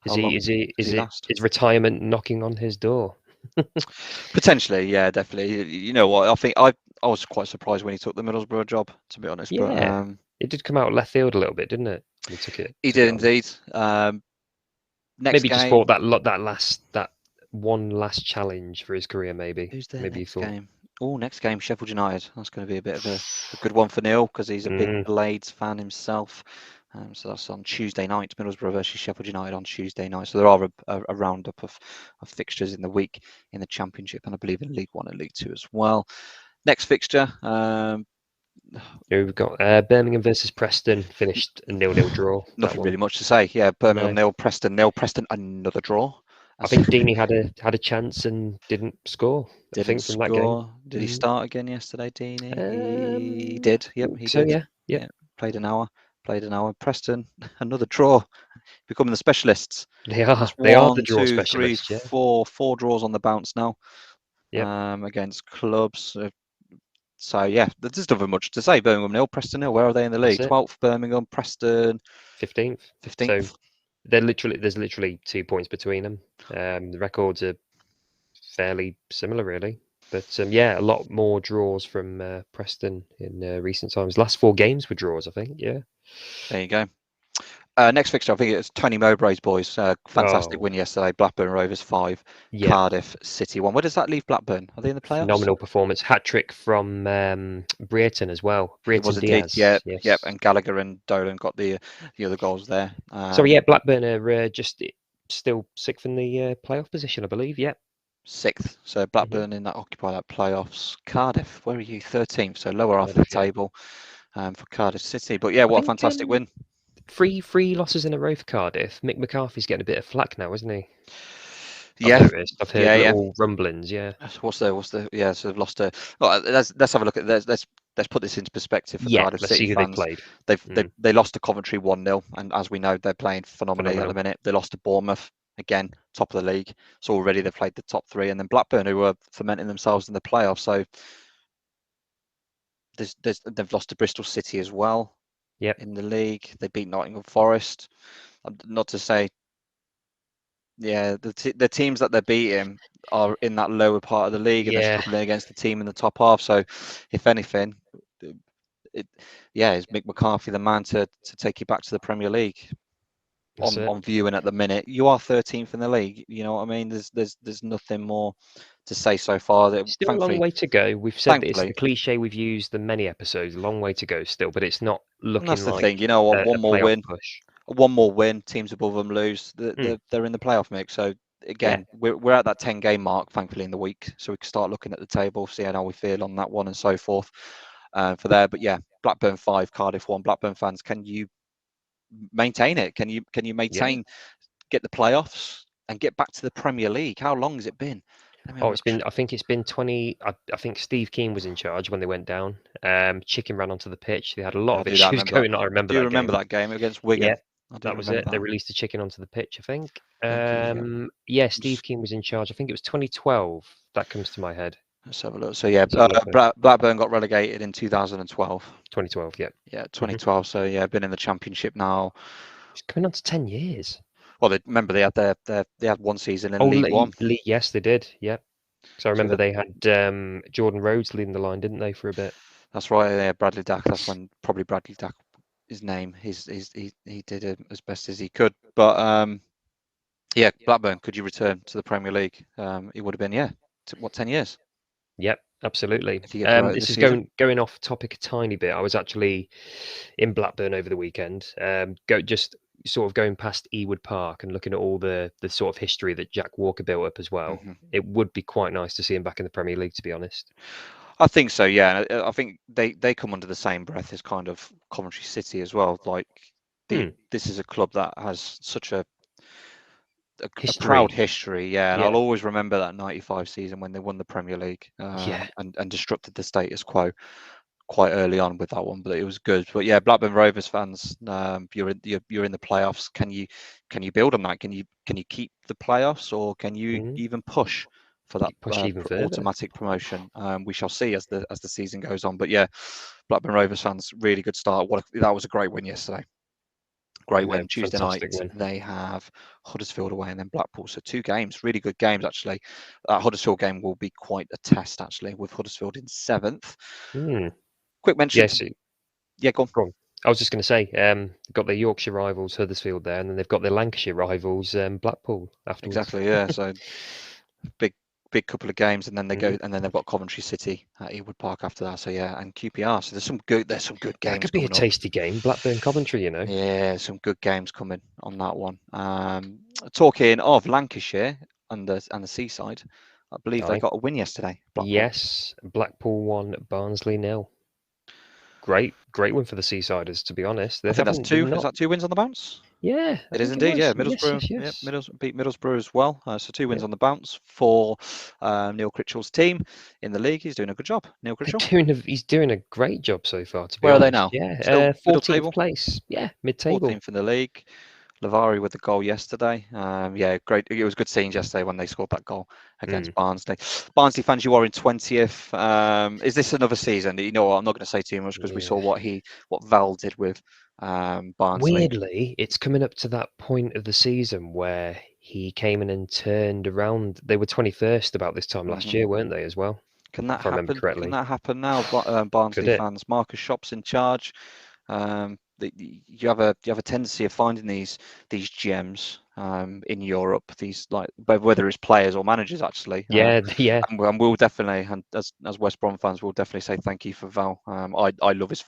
Is retirement knocking on his door? Potentially, yeah, definitely. You know what? I think I was quite surprised when he took the Middlesbrough job, to be honest. Yeah, but, it did come out left field a little bit, didn't it? He took it. He did indeed. Maybe just thought that one last challenge for his career. Maybe. Who's there next game? Oh, next game, Sheffield United. That's going to be a bit of a good one for Neil because he's a big Blades fan himself. So that's on Tuesday night, Middlesbrough versus Sheffield United on Tuesday night. So there are a roundup of fixtures in the week in the Championship and I believe in League 1 and League 2 as well. Next fixture. We've got Birmingham versus Preston, finished a 0-0 draw. Nothing really much to say. Yeah, Birmingham 0, Preston 0, Preston another draw. I think Deeney had a chance and didn't score. From that game. Did he start again yesterday, Deeney? He did. Yep, he did. Yeah. Played an hour. Preston, another draw. Becoming the specialists. They are the draw 2, specialists. 3, 4 draws on the bounce now. Against clubs. So yeah, there's nothing much to say. Birmingham 0, Preston 0. Where are they in the league? That's it. 12th Birmingham, Preston 15th. 15th. So there's literally 2 points between them. The records are fairly similar, really. But yeah, a lot more draws from Preston in recent times. Last 4 games were draws, I think. Yeah. There you go. Next fixture, I think it's Tony Mowbray's boys. Fantastic Oh, win yesterday. Blackburn Rovers 5, yeah. Cardiff City 1. Where does that leave Blackburn? Are they in the playoffs? Phenomenal performance. Hat trick from Brereton as well. It was Brereton indeed. Yeah, Diaz. yeah. Yes. And Gallagher and Dolan got the other goals there. So yeah, Blackburn are still 6th in the playoff position, I believe. Yeah. 6th. So Mhm. Blackburn in that occupy that playoffs. Cardiff, where are you? 13th. So lower half of the Cardiff, yeah. table for Cardiff City. But yeah, I what a think fantastic win. three losses in a row for Cardiff. Mick McCarthy's getting a bit of flack now, isn't he? I've Yeah, noticed. I've heard yeah. little rumblings. Yeah. What's the yeah? So they've lost a. Well, let's have a look at let's put this into perspective for Yeah. Cardiff Let's see City who they fans. played. They lost to Coventry 1-0, and as we know, they're playing phenomenally at the Phenomenal. minute. They lost to Bournemouth again, top of the league. So already they've played the top 3, and then Blackburn, who were fermenting themselves in the playoffs. So they've lost to Bristol City as well Yep. in the league. They beat Nottingham Forest. Not to say, yeah, the teams that they're beating are in that lower part of the league, and they're Yeah. struggling against the team in the top half. So, if anything, it, yeah, is Mick McCarthy the man to take you back to the Premier League That's it. on viewing at the minute? You are 13th in the league. You know what I mean? There's nothing more to say so far. That Still a long way to go. We've said that it's thankfully, the cliche we've used in many episodes. A long way to go still, but it's not and that's looking the like thing. You know what? a playoff push. One more win, teams above them lose. Hmm. They're in the playoff mix. So Yeah. again, we're at that 10-game mark, thankfully, in the week, so we can start looking at the table, see how we feel on that one, and so forth for there. But yeah, Blackburn 5, Cardiff 1. Blackburn fans, can you maintain it? Can you Yeah. maintain, get the playoffs, and get back to the Premier League? How long has it been? Let me have Oh, a look. I think it's been 20. I think Steve Keane was in charge when they went down. Chicken ran onto the pitch. They had a lot Yeah, I of do that. issues Remember that. going on. I I remember do that remember game. that game against Yeah, Wigan. I do that was remember it. They that. released the chicken onto the pitch, I think. Yeah. Yeah, Just- Steve Keane was in charge. I think it was 2012. That comes to my head. Let's have a look. So yeah, Let's have a look. Blackburn got relegated in 2012. 2012. Yeah. Yeah, Hmm. 2012. So yeah, been in the championship now. It's coming on to 10 years. Well, remember they had they had one season in Oh, League One. Yes, they did. Yeah. So I So remember they had Jordan Rhodes leading the line, didn't they, for a bit? that's right. Yeah, Bradley Dack. That's when probably Bradley Dack, his name. He did it as best as he could. But yeah, Blackburn. Could you return to the Premier League? It would have been, yeah. What, 10 years? Yep, absolutely. If you get promoted This this is season. going off topic a tiny bit. I was actually in Blackburn over the weekend. Just sort of going past Ewood Park and looking at all the sort of history that Jack Walker built up as well. Mhm. It would be quite nice to see him back in the Premier League, to be honest. I think so. Yeah, I think they come under the same breath as kind of Coventry City as well. Like Hmm. this is a club that has such a proud History. history, yeah, and Yeah. I'll always remember that '95 season when they won the Premier League Yeah. and disrupted the status quo quite early on with that one, but it was good. But yeah, Blackburn Rovers fans, you're in the playoffs. Can you build on that? Can you keep the playoffs, or can you Mm. even push for that Push even further. automatic promotion? We shall see as the season goes on. But yeah, Blackburn Rovers fans, really good start. That was a great win yesterday. Great No, win. Tuesday night, fantastic win. they have Huddersfield away and then Blackpool. So 2 games, really good games, actually. That Huddersfield game will be quite a test, actually, with Huddersfield in 7th. Hmm. Quick mention. Yes. Yeah, go on. Go on. I was just going to say, they've got their Yorkshire rivals Huddersfield there, and then they've got their Lancashire rivals Blackpool afterwards. Exactly, yeah. So big couple of games, and then they go, Mhm. and then they've got Coventry City at Ewood Park after that. So yeah, and QPR. So there's some good That games could be a coming up. tasty game, Blackburn Coventry. Yeah, some good games coming on that one. Talking of Lancashire and the seaside, I believe they Aye. got a win yesterday. Blackpool. Yes, Blackpool 1, Barnsley 0. Great win for the Seasiders, to be honest. They I think that's haven't been 2. Is not. that 2 wins on the bounce? Yeah, I It is think it indeed, yeah. was. Yes, Middlesbrough, yes, yeah, yes. Beat Middlesbrough as well. So 2 wins Yep. on the bounce for Neil Critchell's team in the league. He's doing a good job, Neil Critchell. He's doing a great job so far, to be Where are they honest. now? Yeah, Still middle 14th table? place. Yeah, mid-table. 14th in the league. Lavari with the goal yesterday. Yeah, great. It was good seeing yesterday when they scored that goal against Barnsley. Barnsley fans, you are in 20th. Is this another season? You know what? I'm not going to say too much because we saw what Val did with Barnsley. Weirdly, it's coming up to that point of the season where he came in and turned around. They were 21st about this time last year, weren't they, as well? Can that If I remember happen? Can correctly. that happen now? Could Barnsley it? fans, Marcus Shop's in charge. You have a tendency of finding these gems in Europe. These, like, whether it's players or managers, actually. Yeah, yeah. And we'll definitely, and as West Brom fans, we'll definitely say thank you for Val. I love his.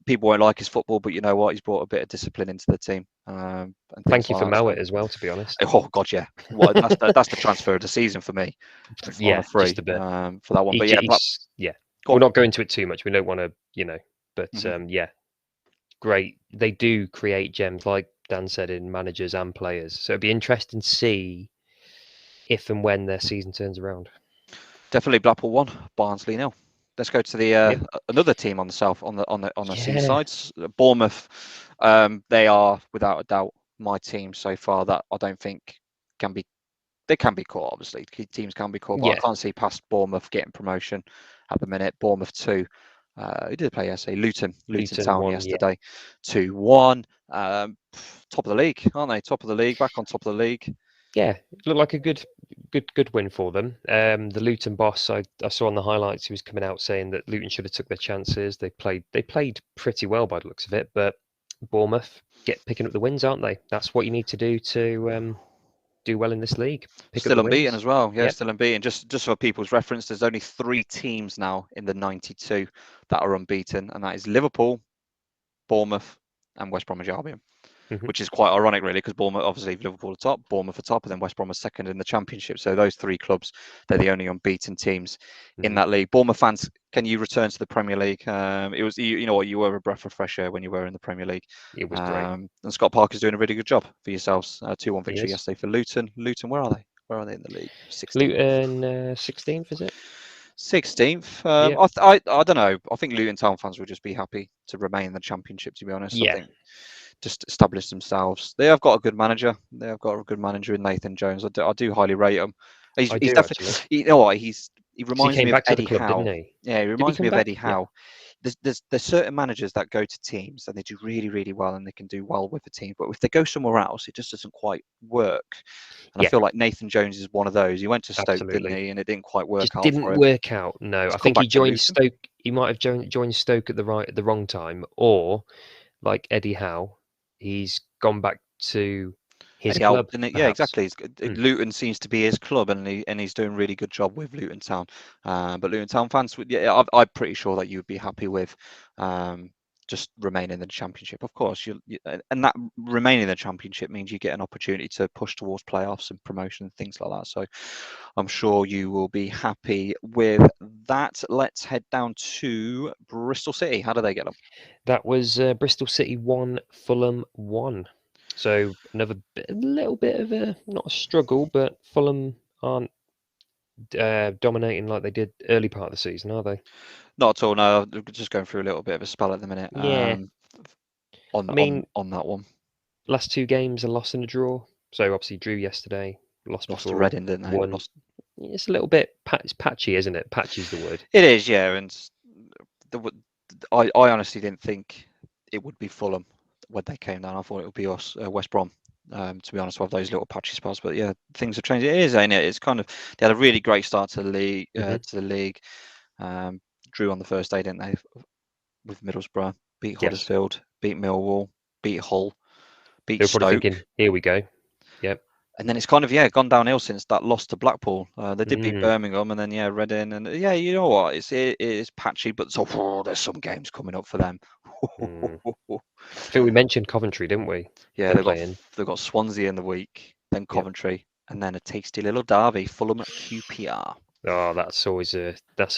People won't like his football, but you know what? He's brought a bit of discipline into the team, and things Thank you like for that. So, Mowat as well, to be honest. oh God, yeah. Well, that's the transfer of the season for me, on a Yeah, free just a bit. for that one. But yeah, Yeah. go We'll on. not go into it too much. We don't want to, but yeah, great. They do create gems, like Dan said, in managers and players. So it'd be interesting to see if and when their season turns around. Definitely Blackpool 1, Barnsley 0. Let's go to the Yep. another team on the south, on the Yeah. seasides. Bournemouth. They are without a doubt my team so far that I don't think can be. They can be caught, obviously. Teams can be caught, but I Yeah. can't see past Bournemouth getting promotion at the minute. Bournemouth 2. Who did they play yesterday? Luton Town 1, yeah. yesterday. 2-1. Top of the league, aren't they? Top of the league, back on top of the league. Yeah, it looked like a good win for them. The Luton boss, I saw on the highlights, he was coming out saying that Luton should have took their chances. They played pretty well by the looks of it, but Bournemouth picking up the wins, aren't they? That's what you need to do to do well in this league. Pick up Still the unbeaten wins. as well. Yeah, Yep. still unbeaten. Just for people's reference, there's only 3 teams now in the 92 that are unbeaten, and that is Liverpool, Bournemouth, and West Bromwich Albion. Which is quite ironic, really, because Bournemouth, obviously, Liverpool are top, Bournemouth are top, and then West Brom are second in the Championship. So those 3 clubs, they're the only unbeaten teams in that league. Bournemouth fans, can you return to the Premier League? It was, you know what, you were a breath of fresh air when you were in the Premier League. It was great. And Scott Parker's doing a really good job for yourselves. 2-1 He victory is. yesterday for Luton. Luton, where are they? Where are they in the league? 16th. Luton 16th, is it? 16th. Yeah. I don't know. I think Luton Town fans will just be happy to remain in the Championship, to be honest. I Yeah. think just establish themselves. They have got a good manager. They have got a good manager in Nathan Jones. I do highly rate him. He's I do definitely. actually. You know what? He He reminds came me of back to the Eddie club, Howe. didn't he? Yeah, he Did he reminds come me of back? Eddie Yeah. Howe. There's certain managers that go to teams and they do really, really well and they can do well with the team. But if they go somewhere else, it just doesn't quite work. And I Yeah, feel like Nathan Jones is one of those. He went to Stoke, didn't absolutely. he? And it didn't quite work Just out for didn't him. work out. No, He's I come think he back to joined Luton. Stoke. He might have joined Stoke at the wrong time, or like Eddie Howe, he's gone back to his Eddie Howe, club. yeah, Perhaps. exactly. Luton seems to be his club, and he's doing a really good job with Luton Town. But Luton Town fans, yeah, I'm pretty sure that you would be happy with just remaining in the Championship. Of course, and that remaining in the Championship means you get an opportunity to push towards playoffs and promotion and things like that. So I'm sure you will be happy with that. Let's head down to Bristol City. How do they get them? That was Bristol City 1, Fulham 1. So a little bit of not a struggle, but Fulham aren't dominating like they did early part of the season, are they? Not at all. No, they're just going through a little bit of a spell at the minute. Yeah. On I mean, on that one. last 2 games, a loss and a draw. So obviously drew yesterday, lost Lost to before, Reading, didn't they? won. It's a little bit it's patchy, isn't it? Patchy's the word. It is, yeah. And I honestly didn't think it would be Fulham when they came down. I thought it would be us, West Brom. To be honest, with those little patchy spots, but yeah, things have changed. It is, ain't it? It's kind of, they had a really great start to the league. Drew on the first day, didn't they? With Middlesbrough, beat Yes. Huddersfield, beat Millwall, beat Hull, beat They were probably Stoke. thinking, here we go. Yep. And then it's kind of, yeah, gone downhill since that loss to Blackpool. They did beat Birmingham, and then, yeah, Reading, and yeah, you know what, it is patchy, but so there's some games coming up for them. I think we mentioned Coventry, didn't we? Yeah, They're they've got Swansea in the week, then Coventry, and then a tasty little derby, Fulham QPR. Oh, that's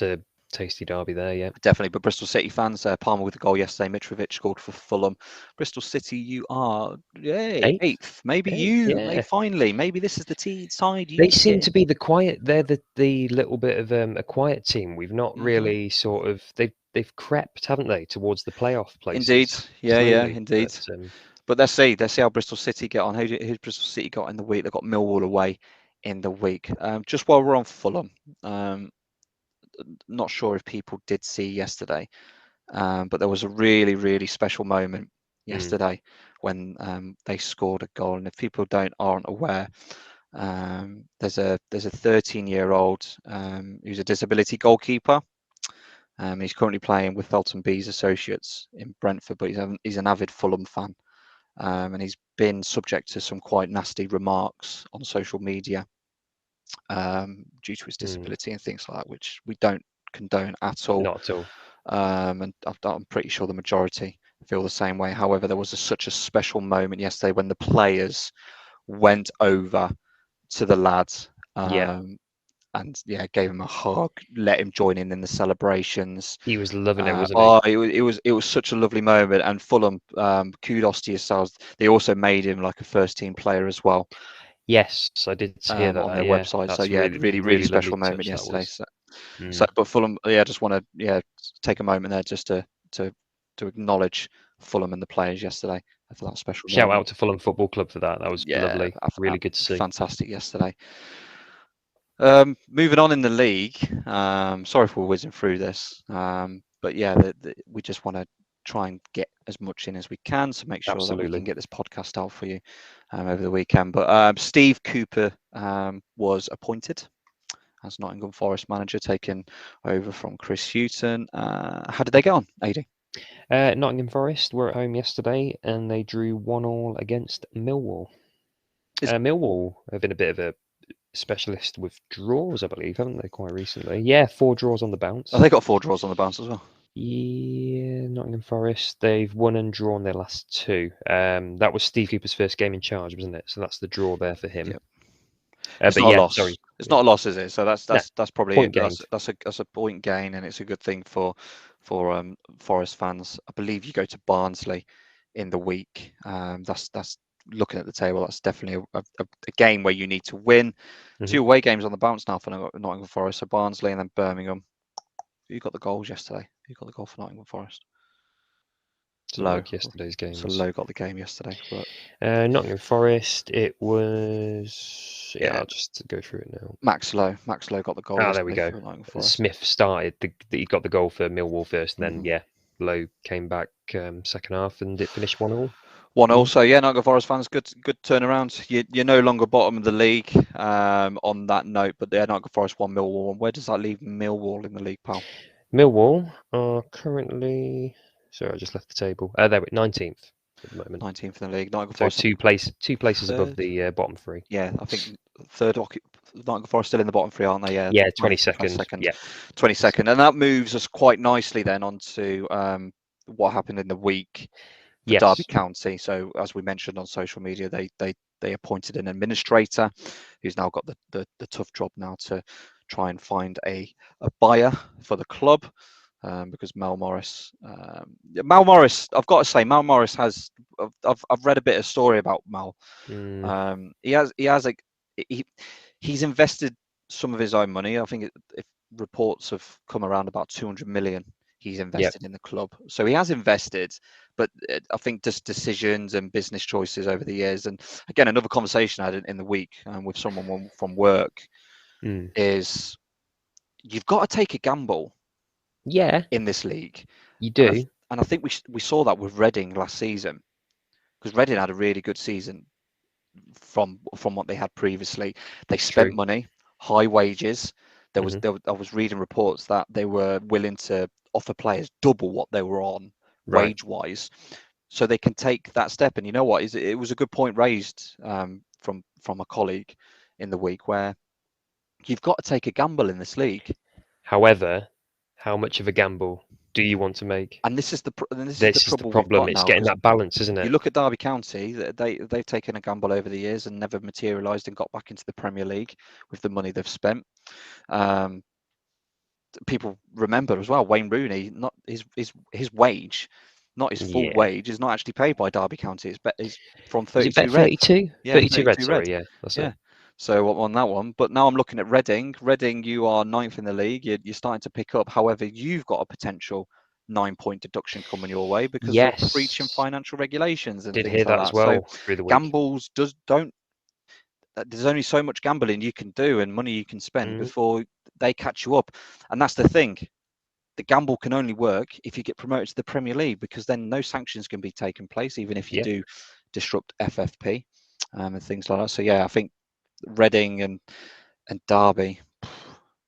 a tasty derby there, yeah. Definitely, but Bristol City fans, Palmer with a goal yesterday, Mitrovic scored for Fulham. Bristol City, you are eighth. Maybe finally, maybe this is the side you They need to seem get to in. be they're the little bit of a quiet team. We've not really sort of they've crept, haven't they, towards the playoff places. Indeed, yeah, Slowly, indeed. but, But let's see how Bristol City get on. Who's Bristol City got in the week? They've got Millwall away in the week. Just while we're on Fulham, not sure if people did see yesterday, but there was a really, really special moment yesterday when they scored a goal. And if people aren't aware, there's a 13-year-old who's a disability goalkeeper. He's currently playing with Felton Bees Associates in Brentford, but he's an avid Fulham fan. And he's been subject to some quite nasty remarks on social media due to his disability and things like that, which we don't condone at all. Not at all. And I'm pretty sure the majority feel the same way. However, there was such a special moment yesterday when the players went over to the lads and gave him a hug, let him join in the celebrations. He was loving it, wasn't he? It was such a lovely moment. And Fulham, kudos to yourselves. They also made him like a first team player as well. Yes, I did hear that on their website. So really special moment yesterday. So, but Fulham, I just want to take a moment there just to acknowledge Fulham and the players yesterday for that special Shout moment. out to Fulham Football Club for that. That was lovely. Really good to see. Fantastic yesterday. Moving on in the league. Sorry for whizzing through this, but we just want to try and get as much in as we can to make sure that we can get this podcast out for you over the weekend. But Steve Cooper was appointed as Nottingham Forest manager, taken over from Chris Hughton. How did they get on, Adie? Nottingham Forest were at home yesterday and they drew 1-1 against Millwall. Millwall have been a bit of a specialist with draws, I believe, haven't they, quite recently? Yeah, 4 draws on the bounce. Oh, they got 4 draws on the bounce as well. Yeah, Nottingham Forest, they've won and drawn their last 2. That was Steve Cooper's first game in charge, wasn't it? So that's the draw there for him. Yep. It's not a loss. Sorry. It's not a loss, is it? So that's probably that's a point gain, and it's a good thing for Forest fans. I believe you go to Barnsley in the week. That's looking at the table. That's definitely a game where you need to win. 2 away games on the bounce now for Nottingham Forest. So Barnsley and then Birmingham. Who got the goals yesterday? Who got the goal for Nottingham Forest? Low. Yesterday's game. So Low got the game yesterday. But Nottingham Forest, it was. I'll just go through it now. Max Lowe got the goal. There we go. Smith started. He got the goal for Millwall first, and then Lowe came back second half, and it finished 1-1. 1-0. So Nottingham Forest fans, good turnaround. You're no longer bottom of the league on that note, but Nottingham Forest 1, Millwall 1. Where does that leave Millwall in the league, pal? Millwall are currently. Sorry, I just left the table. They're at 19th at the moment. 19th in the league. Nottingham Forest, 2 places above the bottom 3. Yeah, I think Nottingham Forest still in the bottom 3, aren't they? Yeah, 22nd. Yeah, 22nd, and that moves us quite nicely then onto what happened in the week for Derby County. So as we mentioned on social media, they appointed an administrator who's now got the tough job now to try and find a buyer for the club. Because Mal Morris, I've got to say, Mal Morris has. I've read a bit of story about Mal. He's invested some of his own money. I think if reports have come around about 200 million he's invested in the club. So he has invested, but I think just decisions and business choices over the years. And again, another conversation I had in the week with someone from work is you've got to take a gamble. In this league, you do, and I think we saw that with Reading last season, because Reading had a really good season from what they had previously. They spent money, high wages. I was reading reports that they were willing to offer players double what they were on wage wise, so they can take that step. And you know what? It was a good point raised from a colleague in the week where you've got to take a gamble in this league. However, how much of a gamble do you want to make? And this is the problem. It's getting that balance, isn't it? You look at Derby County; they've taken a gamble over the years and never materialised and got back into the Premier League with the money they've spent. People remember as well Wayne Rooney, not his wage, not his full wage, is not actually paid by Derby County. It's from 32 Red. 32? Yeah, 32 Red. Sorry, yeah, that's it. So on that one, but now I'm looking at Reading. Reading, you are 9th in the league. You're starting to pick up. However, you've got a potential 9-point deduction coming your way because of breaching Yes, financial regulations and did things hear like that as that. So well through the week. gambles don't. There's only so much gambling you can do and money you can spend before they catch you up, and that's the thing. The gamble can only work if you get promoted to the Premier League, because then no sanctions can be taken place, even if you Yeah, do disrupt FFP and things like that. So yeah, I think Reading and Derby,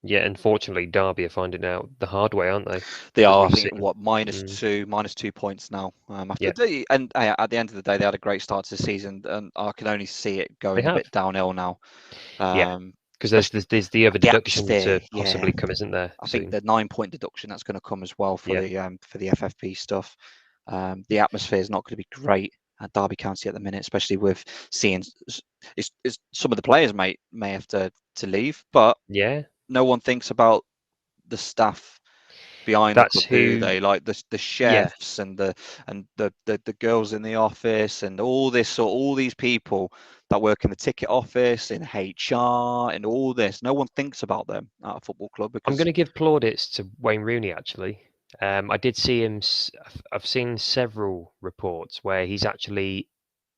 yeah. Unfortunately, Derby are finding out the hard way, aren't they? they As are, I we've think, seen. what, Mm, minus 2 points now. After yeah, and at the end of the day, they had a great start to the season, and I can only see it they going a have. bit downhill now. Yeah, because there's, Especially there's the other the deduction atmosphere. to Yeah, possibly come, isn't there, I think soon? the 9-point deduction that's going to come as well for Yeah, the FFP stuff. The atmosphere is not going to be great at Derby County at the minute, especially with seeing it's some of the players may have to leave, but yeah. no one thinks about the staff behind the That's club, do who. they? Like the Yeah, chefs and the girls in the office and all these people that work in the ticket office, in HR, and all this. No one thinks about them at a football club I'm going because to give plaudits to Wayne Rooney. Actually, I did see him. I've seen several reports where he's actually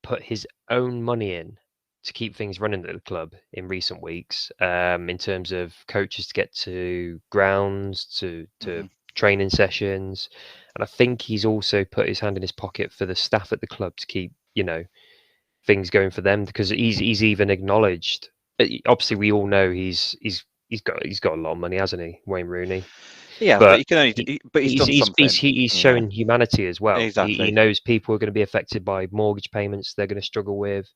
put his own money in to keep things running at the club in recent weeks. In terms of coaches to get to grounds, to Mhm. training sessions, and I think he's also put his hand in his pocket for the staff at the club to keep things going for them, because he's even acknowledged. Obviously, we all know he's got a lot of money, hasn't he, Wayne Rooney? Yeah, but But you can only he, but he's he's done he's he's something. he's Yeah, showing humanity as well. He exactly. knows people are going to be affected by mortgage payments they're going to struggle with.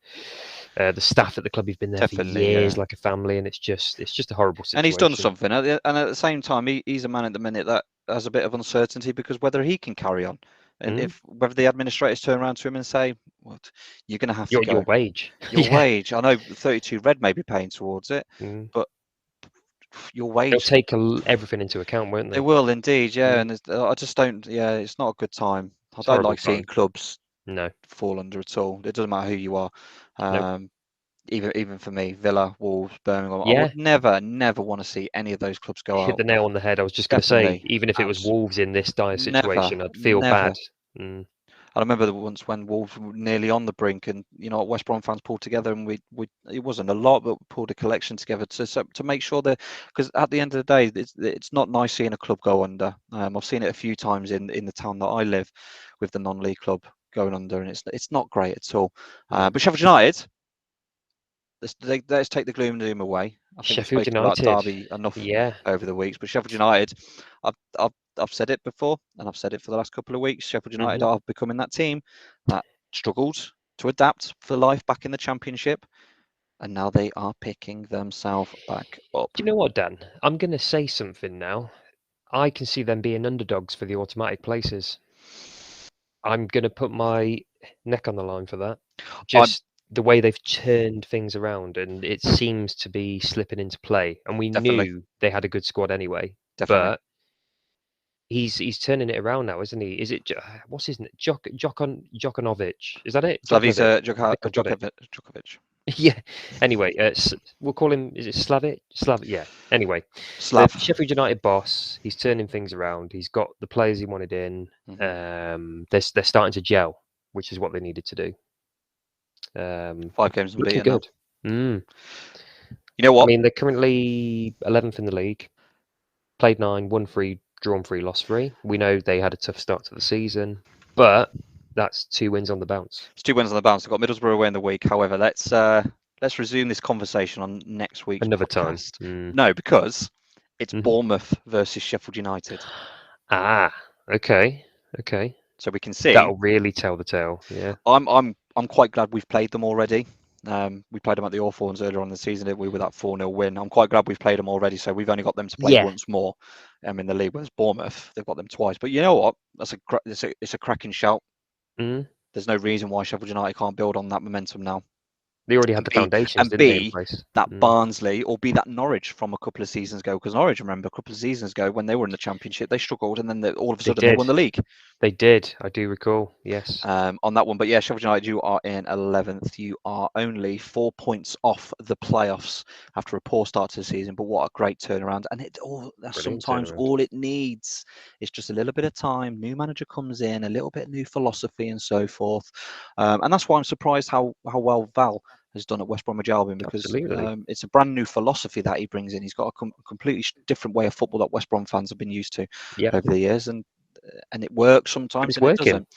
The staff at the club, he's been there for Definitely, yeah. years, like a family, and it's just a horrible And he's done situation. something. And at the same time, he's a man at the minute that has a bit of uncertainty because whether he can carry on, and Mm? if whether the administrators turn around to him and say, "What, you're going to have to Your go." wage, Your yeah. wage. I know 32 Red may be paying towards it, Mm. but your They'll wage, take everything into account, won't they they? will indeed, yeah. Mm. And I just don't, yeah, it's not a good time. I It's a don't horrible like seeing time. clubs No, fall under at all. It doesn't matter who you are. nope. Um, even for me, Villa, Wolves, Birmingham, I would Yeah, never want to see any of those clubs go hit out. the nail on the head. I was just going to say, Definitely, even if it was Wolves in this dire never, situation, I'd feel never. bad. Mm, I remember once when Wolves were nearly on the brink, and West Brom fans pulled together, and we it wasn't a lot, but we pulled a collection together to make sure that, because at the end of the day, it's not nice seeing a club go under. I've seen it a few times in the town that I live, with the non-league club going under, and it's not great at all. no. But Sheffield United, let's take the gloom and doom away. I think we've Sheffield spoken about United. Derby enough Yeah. over the weeks, but Sheffield United, I've, I've, I've said it before, and I've said it for the last couple of weeks. Sheffield United Hmm. are becoming that team that struggled to adapt for life back in the Championship, and now they are picking themselves back up. Do you know what, Dan? I'm going to say something now. I can see them being underdogs for the automatic places. I'm going to put my neck on the line for that. I'm Just the way they've turned things around, and it seems to be slipping into play. And we definitely, knew they had a good squad anyway, definitely. but he's turning it around now, isn't he? Is it what's his name? Djokonovic? Is that it? Djokonovic? Slavisa I think I've got it. Djokovic. Yeah. Anyway, we'll call him. Is it Slavic? Yeah. Anyway, the Slav. Sheffield United boss. He's turning things around. He's got the players he wanted in. Hmm. They're starting to gel, which is what they needed to do. 5 games Looking unbeaten now. good. Mm. You know I what? mean, they're currently 11th in the league. Played 9, won 3, drawn 3, lost 3. We know they had a tough start to the season, but that's 2 wins on the bounce. It's 2 wins on the bounce. I've got Middlesbrough away in the week. However, let's resume this conversation on next week's Another time. podcast. Mm. No, because it's Hmm. Bournemouth versus Sheffield United. Ah, okay. So we can see. That'll really tell the tale. Yeah. I'm quite glad we've played them already. We played them at the Hawthorns earlier on in the season. We were that 4-0 win. I'm quite glad we've played them already. So we've only got them to play Yeah. once more in the league. Whereas Bournemouth, they've got them twice. But you know what? It's a cracking shout. Mm. There's no reason why Sheffield United can't build on that momentum now. They already had the foundations, didn't they, in place? That Barnsley, or be that Norwich from a couple of seasons ago, because Norwich, remember, a couple of seasons ago when they were in the Championship, they struggled, and then all of a sudden they won the league. They did. I do recall. Yes. On that one, but yeah, Sheffield United, you are in 11th. You are only 4 points off the playoffs after a poor start to the season. But what a great turnaround! And sometimes all it needs is just a little bit of time. New manager comes in, a little bit of new philosophy, and so forth. And that's why I'm surprised how well Val has done at West Bromwich Albion, because it's a brand new philosophy that he brings in. He's got a completely different way of football that West Brom fans have been used to over the years, and it works sometimes and it doesn't.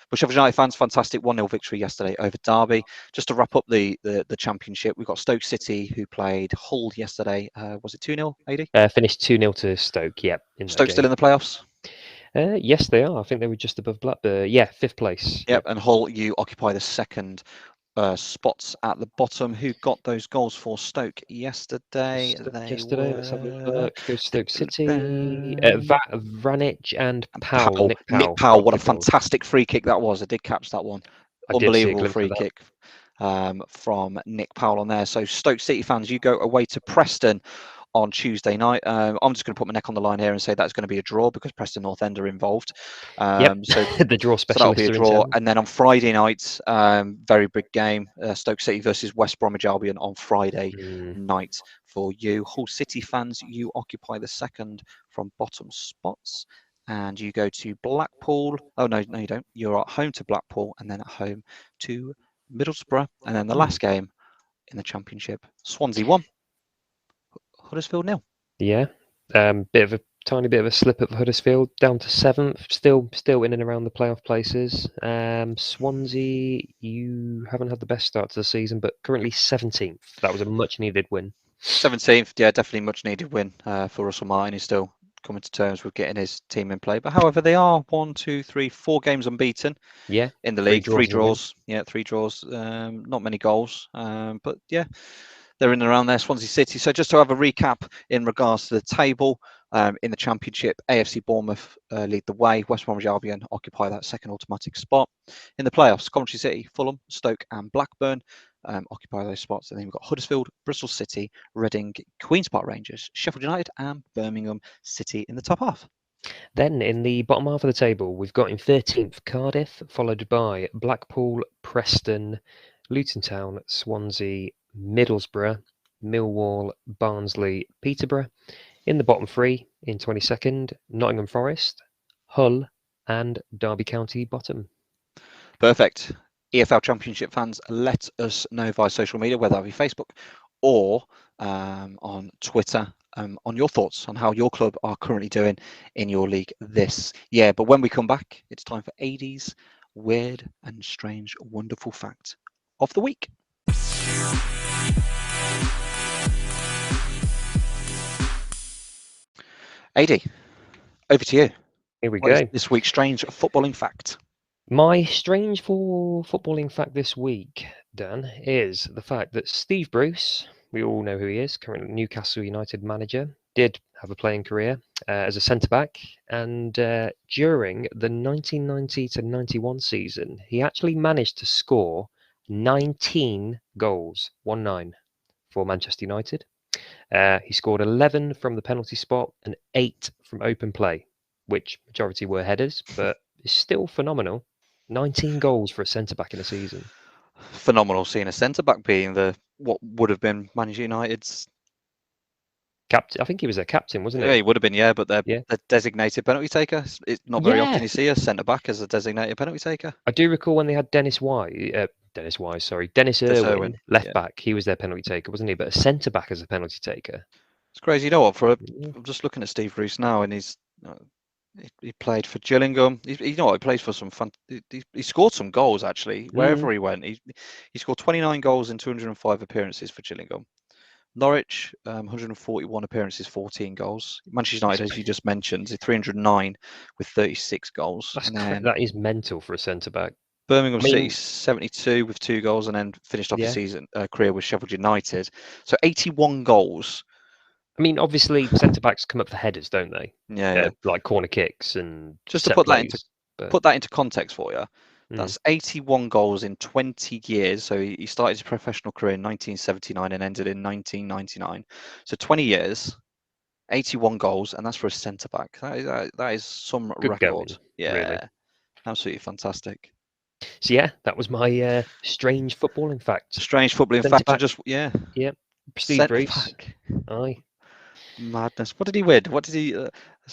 But Sheffield United fans, fantastic 1-0 victory yesterday over Derby. Just to wrap up the Championship, we've got Stoke City, who played Hull yesterday. Was it 2-0, Adie? Finished 2-0 to Stoke, yep. Stoke still in the playoffs? Yes, they are. I think they were just above Blackburn. Yeah, 5th place. Yep, and Hull, you occupy the second spots at the bottom. Who got those goals for Stoke yesterday? Let's have a look. Go Stoke City. Vranic and Powell. Nick Powell, what a fantastic free kick that was. I did catch that one. Unbelievable free kick from Nick Powell on there. So Stoke City fans, you go away to Preston on Tuesday night. I'm just going to put my neck on the line here and say that's going to be a draw, because Preston North End are involved. So the draw specialist. So that'll be a draw. And then on Friday night, very big game, Stoke City versus West Bromwich Albion on Friday night for you. Hull City fans, you occupy the second from bottom spots, and you go to Blackpool. Oh, no, you don't. You're at home to Blackpool, and then at home to Middlesbrough. And then the last game in the Championship, Swansea 1. Huddersfield 0. Yeah, tiny bit of a slip at Huddersfield, down to 7th, still in and around the playoff places. Swansea, you haven't had the best start to the season, but currently 17th. That was a much needed win. 17th, yeah, definitely much needed win for Russell Martin. He's still coming to terms with getting his team in play. But however, they are 4 games unbeaten. Yeah, in the league, 3 draws. Yeah, 3 draws. Not many goals, but yeah. They're in and around there, Swansea City. So just to have a recap in regards to the table, in the Championship, AFC Bournemouth lead the way. West Bromwich Albion occupy that second automatic spot. In the playoffs, Coventry City, Fulham, Stoke and Blackburn occupy those spots. And then we've got Huddersfield, Bristol City, Reading, Queen's Park Rangers, Sheffield United and Birmingham City in the top half. Then in the bottom half of the table, we've got in 13th Cardiff, followed by Blackpool, Preston, Luton Town, Swansea, Middlesbrough, Millwall, Barnsley, Peterborough. In the bottom 3, in 22nd, Nottingham Forest, Hull, and Derby County bottom. Perfect. EFL Championship fans, let us know via social media, whether that be Facebook or on Twitter, on your thoughts on how your club are currently doing in your league this year. But when we come back, it's time for Adie's weird and strange, wonderful fact of the week. Adie, over to you. Here we go. This week's strange footballing fact. My strange footballing fact this week, Dan, is the fact that Steve Bruce, we all know who he is, current Newcastle United manager, did have a playing career as a centre-back, and during the 1990 to 91 season, he actually managed to score 19 goals, 19, for Manchester United. He scored 11 from the penalty spot and 8 from open play, which majority were headers, but it's still phenomenal. 19 goals for a centre-back in a season. Phenomenal seeing a centre-back being what would have been Manchester United's captain. I think he was their captain, wasn't he? Yeah, he would have been, but they're designated penalty taker. It's not very often you see a centre-back as a designated penalty taker. I do recall when they had Dennis Irwin, left back. He was their penalty taker, wasn't he? But a centre-back as a penalty taker. It's crazy. You know what? I'm just looking at Steve Bruce now, and he played for Gillingham. He plays for some fun. He scored some goals actually wherever he went. He scored 29 goals in 205 appearances for Gillingham. Norwich, 141 appearances, 14 goals. Manchester United, as you just mentioned, 309 with 36 goals. That is mental for a centre back. Birmingham City, 72 with 2 goals, and then finished off his season career with Sheffield United. So 81 goals. I mean, obviously, centre backs come up for headers, don't they? Yeah. Like corner kicks and just to put that into context for you. That's 81 goals in 20 years. So he started his professional career in 1979 and ended in 1999. So 20 years, 81 goals, and that's for a centre back. That is some Good record. going, really. Yeah, absolutely fantastic. So yeah, that was my strange footballing fact. Strange footballing Centre fact. back. Yeah, Yep. Steve centre Bruce. back. Aye. Madness. What did he win? What did he?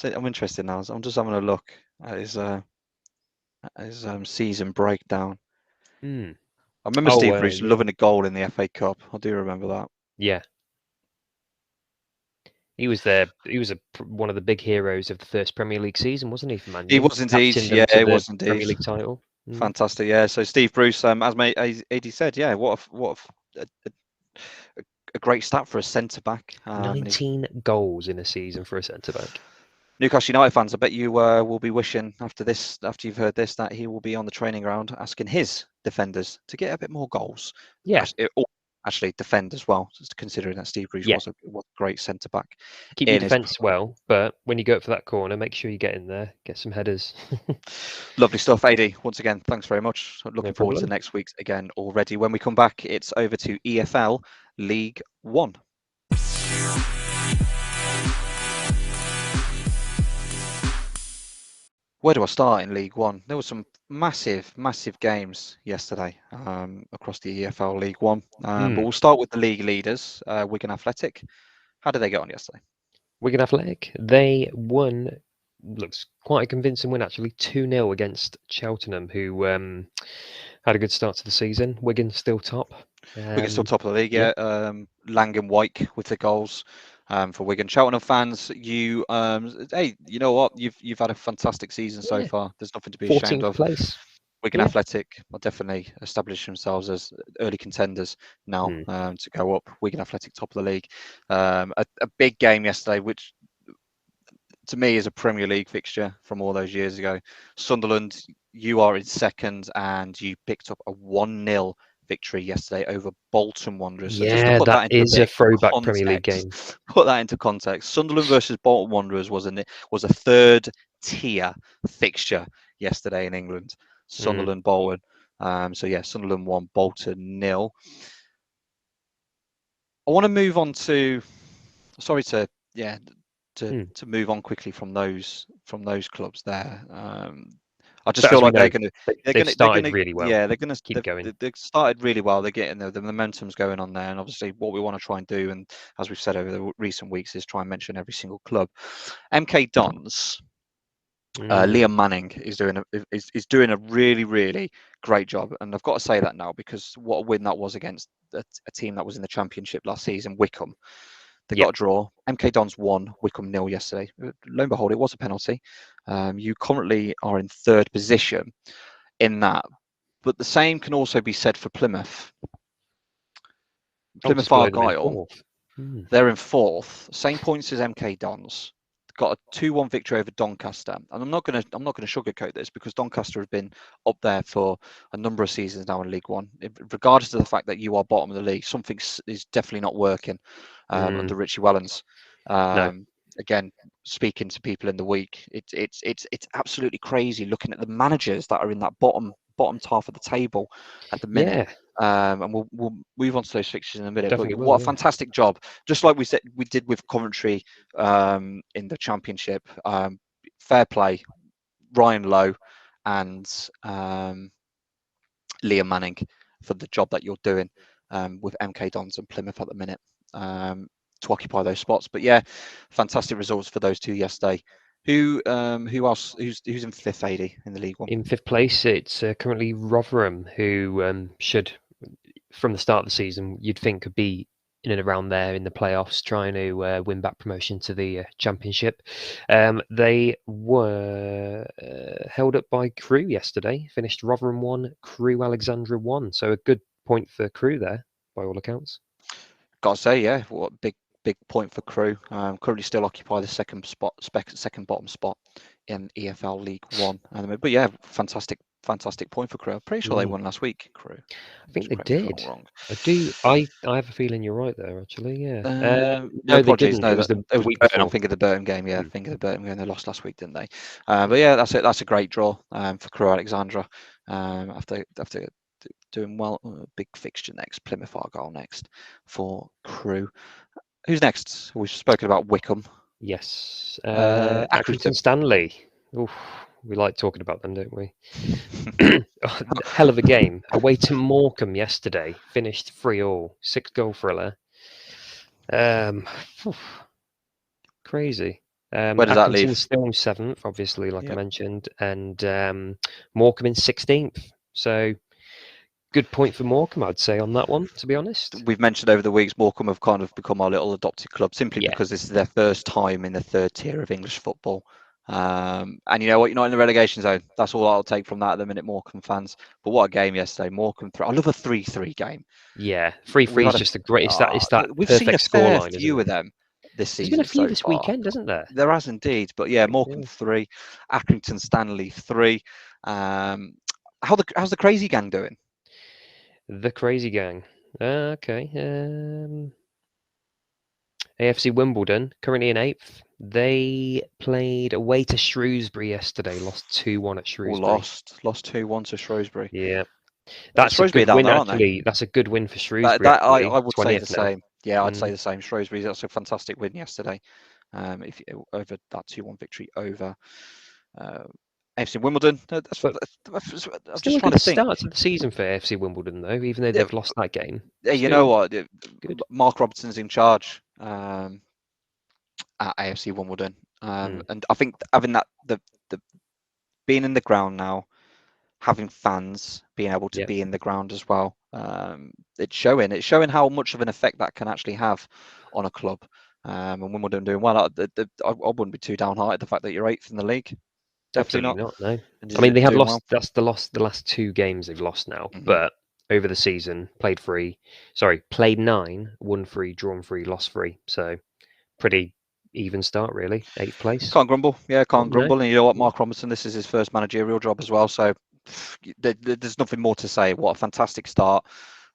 I'm interested now. I'm just having a look at his season breakdown. Hmm. I remember Oh, Steve Bruce yeah. loving a goal in the FA Cup. I do remember that. Yeah. He was there. He was one of the big heroes of the first Premier League season, wasn't he, for Man He U? was indeed. Captained Yeah, them to he the was indeed. Premier League title. Fantastic. Yeah. So Steve Bruce, as Adie said, yeah, a great stat for a centre back. 19 goals in a season for a centre back. Newcastle United fans, I bet you will be wishing after you've heard this, that he will be on the training ground asking his defenders to get a bit more goals. Yeah. Actually defend as well, just considering that Steve Bruce was a great centre back. Keep your defence well, but when you go up for that corner, make sure you get in there, get some headers. Lovely stuff, Adie. Once again, thanks very much. Looking No forward to problem. next week's again already. When we come back, it's over to EFL League One. Where do I start in League One? There were some massive games yesterday across the EFL League One. But we'll start with the league leaders, Wigan Athletic. How did they get on yesterday? Wigan Athletic, they won, looks quite a convincing win actually, 2-0 against Cheltenham, who had a good start to the season. Wigan still top. Wigan still top of the league, yeah. Lang and Wyke with the goals for Wigan. Cheltenham fans, hey, you know what? You've had a fantastic season so far. There's nothing to be ashamed 14th of. place. Wigan Athletic will definitely establish themselves as early contenders now to go up. Wigan Athletic top of the league. A big game yesterday, which to me is a Premier League fixture from all those years ago. Sunderland, you are in second, and you picked up a 1-0 victory yesterday over Bolton Wanderers. So just to put that that into is a bit a throwback of Premier League game. put that into context. Sunderland versus Bolton Wanderers was a third tier fixture yesterday in England. Sunderland Bolton. Sunderland 1, Bolton 0. I want to move on to. Sorry to move on quickly from those clubs there. I just feel like they've started really well. they're going to keep going. They've started really well. They're getting the momentum's going on there, and obviously what we want to try and do, and as we've said over the recent weeks, is try and mention every single club. MK Dons. Liam Manning is doing a really great job, and I've got to say that now because what a win that was against a team that was in the Championship last season, Wycombe. They got a draw. MK Dons 1, Wycombe 0 yesterday. Lo and behold, it was a penalty. You currently are in third position in that, but the same can also be said for Plymouth. Plymouth Argyle, they're in fourth, same points as MK Dons. Got a 2-1 victory over Doncaster, and I'm not going to sugarcoat this because Doncaster have been up there for a number of seasons now in League One. Regardless of the fact that you are bottom of the league, something is definitely not working under Richie Wellens. No. Again, speaking to people in the week, it's absolutely crazy looking at the managers that are in that bottom half of the table at the minute. And we'll move on to those fixtures in a minute. Definitely but what a fantastic job! Just like we did with Coventry in the Championship. Fair play, Ryan Lowe and Liam Manning for the job that you're doing with MK Dons and Plymouth at the minute to occupy those spots. But yeah, fantastic results for those two yesterday. Who else? Who's in fifth, Adie, in the League One? In fifth place, it's currently Rotherham, who should, from the start of the season, you'd think could be in and around there in the playoffs, trying to win back promotion to the Championship. They were held up by Crewe yesterday. Finished Rotherham 1, Crewe Alexandra 1. So a good point for Crewe there, by all accounts. Got to say, yeah, what big point for Crewe. Currently still occupy the second bottom spot in EFL League One. But yeah, fantastic fantastic point for Crewe. I'm pretty sure they won last week, Crewe. I think Just they correct me if did. I'm wrong. I do. I have a feeling you're right there, actually. Yeah. No, No, they apologies. didn't. No, It was the it was week Burton. I'm before. thinking of the Burton game. Yeah, thinking of the Burton game. They lost last week, didn't they? But yeah, that's it. That's a great draw for Crewe Alexandra. After doing well, big fixture next. Plymouth Argyle next for Crewe. Who's next? We've spoken about Wickham. Yes. Accrington. Accrington Stanley. Oof, we like talking about them, don't we? Hell of a game. Away to Morecambe yesterday. Finished 3-3. 6-goal thriller. Crazy. Where does that leave? Accrington still 7th, obviously, like I Yep. mentioned, and Morecambe in 16th. So good point for Morecambe, I'd say, on that one, to be honest. We've mentioned over the weeks Morecambe have kind of become our little adopted club simply Yeah. because this is their first time in the third tier of English football. And you know what? You're not in the relegation zone. That's all I'll take from that at the minute, Morecambe fans. But what a game yesterday. Morecambe 3. I love a 3-3 game. Yeah, 3-3 is just a great. It's that we've seen a perfect fair scoreline, few isn't of it? them this There's been a season few so this far. weekend, hasn't there? There has indeed. But yeah, Morecambe 3, Accrington Stanley 3. How's the Crazy Gang doing? The Crazy Gang. Okay. AFC Wimbledon, currently in 8th. They played away to Shrewsbury yesterday, lost 2-1 at Shrewsbury. Lost 2-1 to Shrewsbury. Yeah. That's Shrewsbury a good down win, there, aren't they? actually. That's a good win for Shrewsbury, That I actually. would say the 20th now. same. Yeah, I'd say the same. Shrewsbury, that's a fantastic win yesterday. If over that 2-1 victory over AFC Wimbledon. I'm Still just a trying good to think. start to the season for AFC Wimbledon, though, even though they've lost that game. You know what? Good. Mark Robertson's in charge at AFC Wimbledon, and I think having that the being in the ground now, having fans being able to be in the ground as well. It's showing how much of an effect that can actually have on a club. And Wimbledon doing well, I wouldn't be too downhearted the fact that you're 8th in the league. Definitely Absolutely not. No. And I mean, they have doing lost. well. That's the last 2 games they've lost now. But over the season, played 9, won 3, drawn 3, lost 3. So pretty even start, really. 8th place. Can't grumble. Yeah, can't grumble. No. And you know what, Mark Robertson, this is his first managerial job as well. So there's nothing more to say. What a fantastic start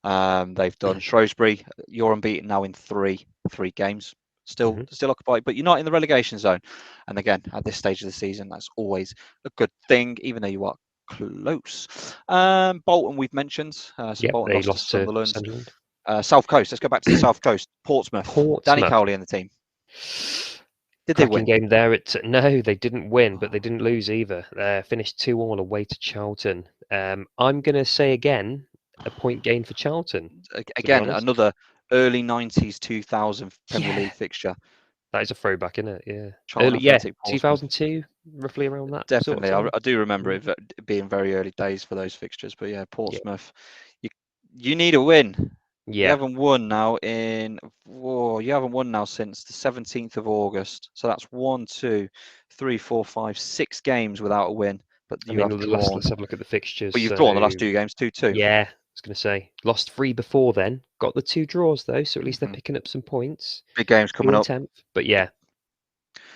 they've done. Shrewsbury, you're unbeaten now in three games. Still occupied, but you're not in the relegation zone. And again, at this stage of the season, that's always a good thing, even though you are close. Bolton, we've mentioned. So Bolton they lost to Sunderland. South Coast. Let's go back to the South Coast. Portsmouth. Danny Cowley and the team. Did they win? Game there. No, they didn't win, but they didn't lose either. Finished 2-2 away to Charlton. I'm going to say again, a point gain for Charlton. Again, another early 90s, 2000 Premier League fixture. That is a throwback, isn't it? Yeah. Charlton Early, 2002, roughly around that. Definitely. Sort of I do remember it being very early days for those fixtures. But yeah, Portsmouth, you need a win. Yeah. You haven't won now since the 17th of August. So that's 1, 2, 3, 4, 5, 6 games without a win. But you have drawn. Let's have a look at the fixtures. But you've drawn the last 2 games, 2-2. Yeah, I was going to say. Lost 3 before then. Got the 2 draws, though, so at least they're picking up some points. Big games coming up. 10th, but yeah,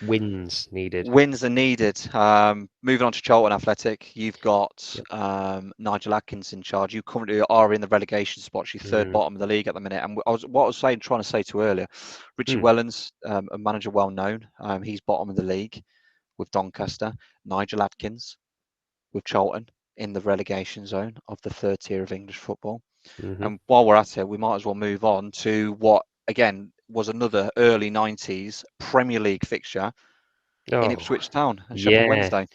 wins needed. Wins are needed. Moving on to Charlton Athletic, you've got Nigel Adkins in charge. You currently are in the relegation spot. You're third bottom of the league at the minute. And trying to say to earlier, Richie Wellens, a manager well known. He's bottom of the league with Doncaster. Nigel Adkins with Charlton in the relegation zone of the third tier of English football. And while we're at it, we might as well move on to what again was another early 90s Premier League fixture in Ipswich Town and Sheffield Wednesday.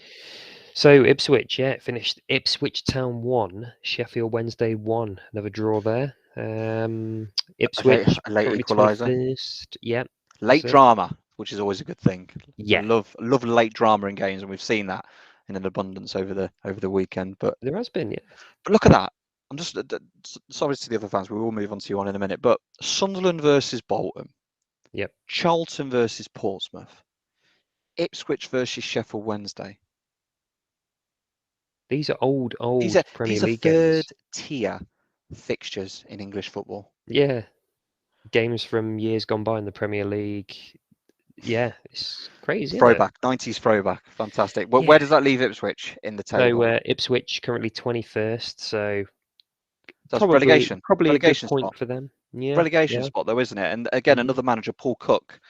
So Ipswich, it finished Ipswich Town 1, Sheffield Wednesday 1. Another draw there. Ipswich a late equaliser. Yeah. Late drama, which is always a good thing. Yeah. I love late drama in games, and we've seen that in an abundance over the weekend. But there has been, yeah. But look at that. I'm just sorry to the other fans. We will move on to you on in a minute. But Sunderland versus Bolton. Yep. Charlton versus Portsmouth. Ipswich versus Sheffield Wednesday. These are old Premier League games. Third tier fixtures in English football. Yeah. Games from years gone by in the Premier League. Yeah, it's crazy, isn't it? Throwback, 90s throwback, fantastic. Well, Yeah. where does that leave Ipswich in the So table? Ipswich currently 21st, so That's relegation, probably a good relegation point spot. for them. Yeah, Relegation yeah. spot though, isn't it? And again, Hmm. another manager, Paul Cook,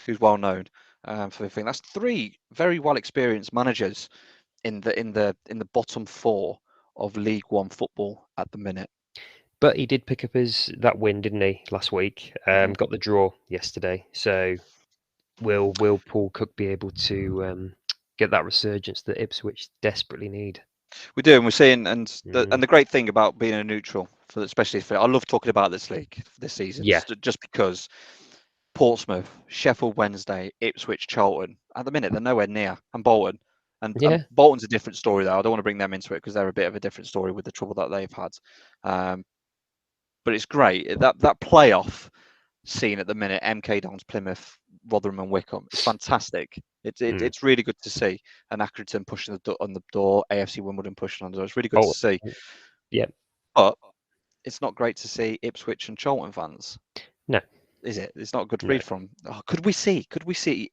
who's well known for the thing. That's three very well experienced managers in the bottom four of League One football at the minute. But he did pick up that win, didn't he, last week? Mhm. Got the draw yesterday. So will Paul Cook be able to get that resurgence that Ipswich desperately need? We do, and we're seeing, and Mm. the great thing about being a neutral, for especially for I love talking about this league this season, Yeah, just because Portsmouth, Sheffield Wednesday, Ipswich, Charlton. At the minute, they're nowhere near, and Bolton. And yeah. Bolton's a different story, though. I don't want to bring them into it because they're a bit of a different story with the trouble that they've had. Um, but it's great that playoff scene at the minute. MK Dons, Plymouth, Rotherham, and Wickham. It's fantastic. Mm. It's really good to see. And Accrington pushing on the door, AFC Wimbledon pushing on the door. It's really good to Oh, see. yeah. But it's not great to see Ipswich and Charlton fans, No, is it? It's not a good no, read from. Oh, could we see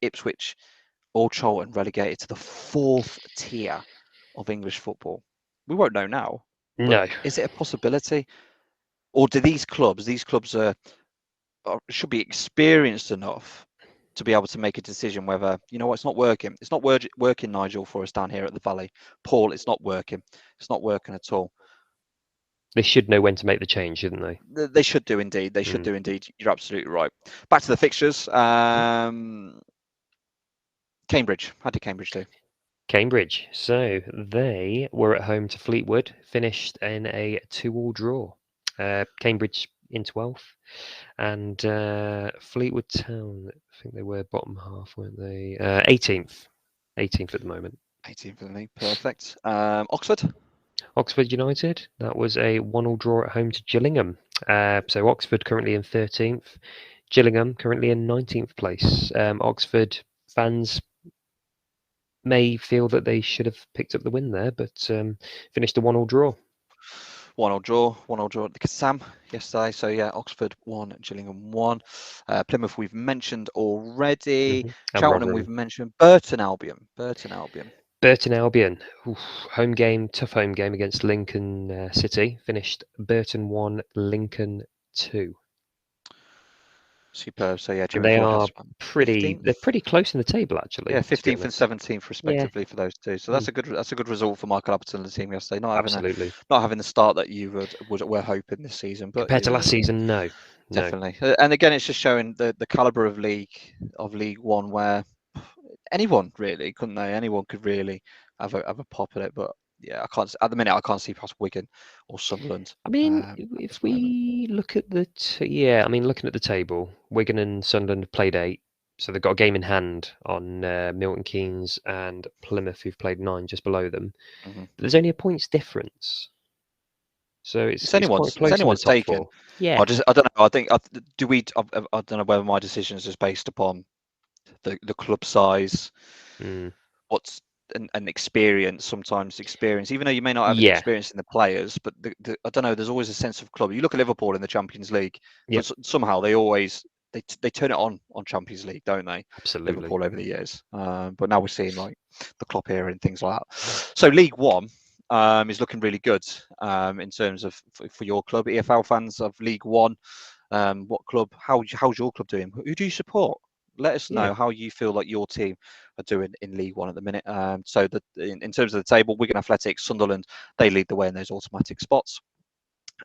Ipswich or Charlton relegated to the fourth tier of English football? We won't know now, but no. is it a possibility? Or do these clubs should be experienced enough to be able to make a decision whether, you know what, it's not working. It's not working, Nigel, for us down here at the Valley. Paul, it's not working. It's not working at all. They should know when to make the change, shouldn't they? They should do indeed. They should Mm. do indeed. You're absolutely right. Back to the fixtures. Cambridge. How did Cambridge do? Cambridge. So they were at home to Fleetwood, finished in a 2-2 draw. Cambridge in 12th, and Fleetwood Town, I think they were bottom half, weren't they? 18th. 18th at the moment. 18th in the league. Perfect. Oxford. Oxford United, that was a 1-1 draw at home to Gillingham. So Oxford currently in 13th, Gillingham currently in 19th place. Oxford fans may feel that they should have picked up the win there, but finished a 1-1 draw. 1-1 draw. 1-1 draw at the Sam yesterday. So yeah, Oxford 1, Gillingham 1. Plymouth we've mentioned already. And Cheltenham we've Rotherham. mentioned. Burton Albion. Burton Albion. Burton Albion, oof, home game, tough home game against Lincoln City. Finished Burton 1, Lincoln 2. Superb. So yeah, And Jimmy they Ford are has 15th. they're pretty close in the table, actually, Yeah, to be 15th and honest. 17th Yeah, respectively for those two. So mm, that's a good result for Michael Appleton and the team yesterday. absolutely. Not having the start that you were hoping this season, but Compared to last season, no, no. definitely. And again, it's just showing the caliber of League One, where anyone really couldn't they? Anyone could really have a pop at it. But yeah, I can't at the minute. I can't see past Wigan or Sunderland. I mean, At if this moment. we look at I mean, looking at the table, Wigan and Sunderland have played 8, so they've got a game in hand on Milton Keynes and Plymouth, who've played 9 just below them. Mm-hmm. But there's only a points difference, so it's quite It's close in the anyone's top taken. 4. Yeah, I don't know. I think do we? I don't know whether my decision is just based upon the club size, mm. what's and experience. Sometimes experience, even though you may not have any Yeah, experience in the players, but I don't know. There's always a sense of club. You look at Liverpool in the Champions League. yep, Somehow they always they turn it on Champions League, don't they? absolutely. Liverpool over the years, but now we're seeing like the Klopp era and things like that. So League One is looking really good in terms of for your club, EFL fans of League One. What club? How's your club doing? Who do you support? Let us Yeah, know how you feel like your team are doing in League One at the minute. So that in terms of the table, Wigan Athletic, Sunderland, they lead the way in those automatic spots.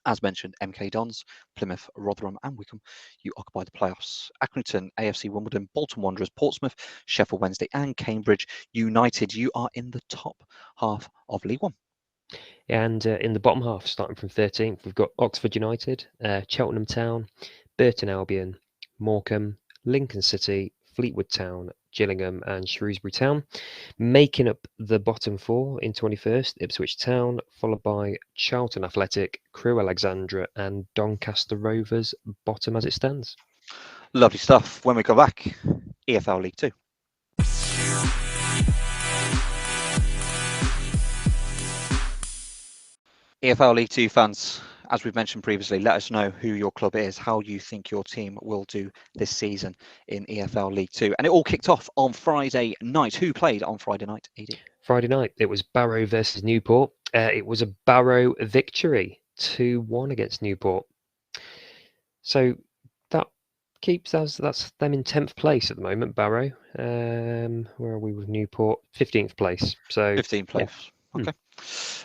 As mentioned, MK Dons, Plymouth, Rotherham, and Wickham, you occupy the playoffs. Accrington, AFC Wimbledon, Bolton Wanderers, Portsmouth, Sheffield Wednesday, and Cambridge United. You are in the top half of League One. and in the bottom half, starting from 13th, we've got Oxford United, Cheltenham Town, Burton Albion, Morecambe, Lincoln City, Fleetwood Town, Gillingham, and Shrewsbury Town. Making up the bottom 4 in 21st, Ipswich Town, followed by Charlton Athletic, Crewe Alexandra, and Doncaster Rovers, bottom as it stands. Lovely stuff. When we come back, EFL League Two. EFL League Two fans, as we've mentioned previously, let us know who your club is, how you think your team will do this season in EFL League Two. And it all kicked off on Friday night. Who played on Friday night, Adie? Friday night, it was Barrow versus Newport. It was a Barrow victory, 2-1 against Newport. So that keeps us, that's them in 10th place at the moment, Barrow. Where are we with Newport? 15th place. So 15th place. Yeah. Okay.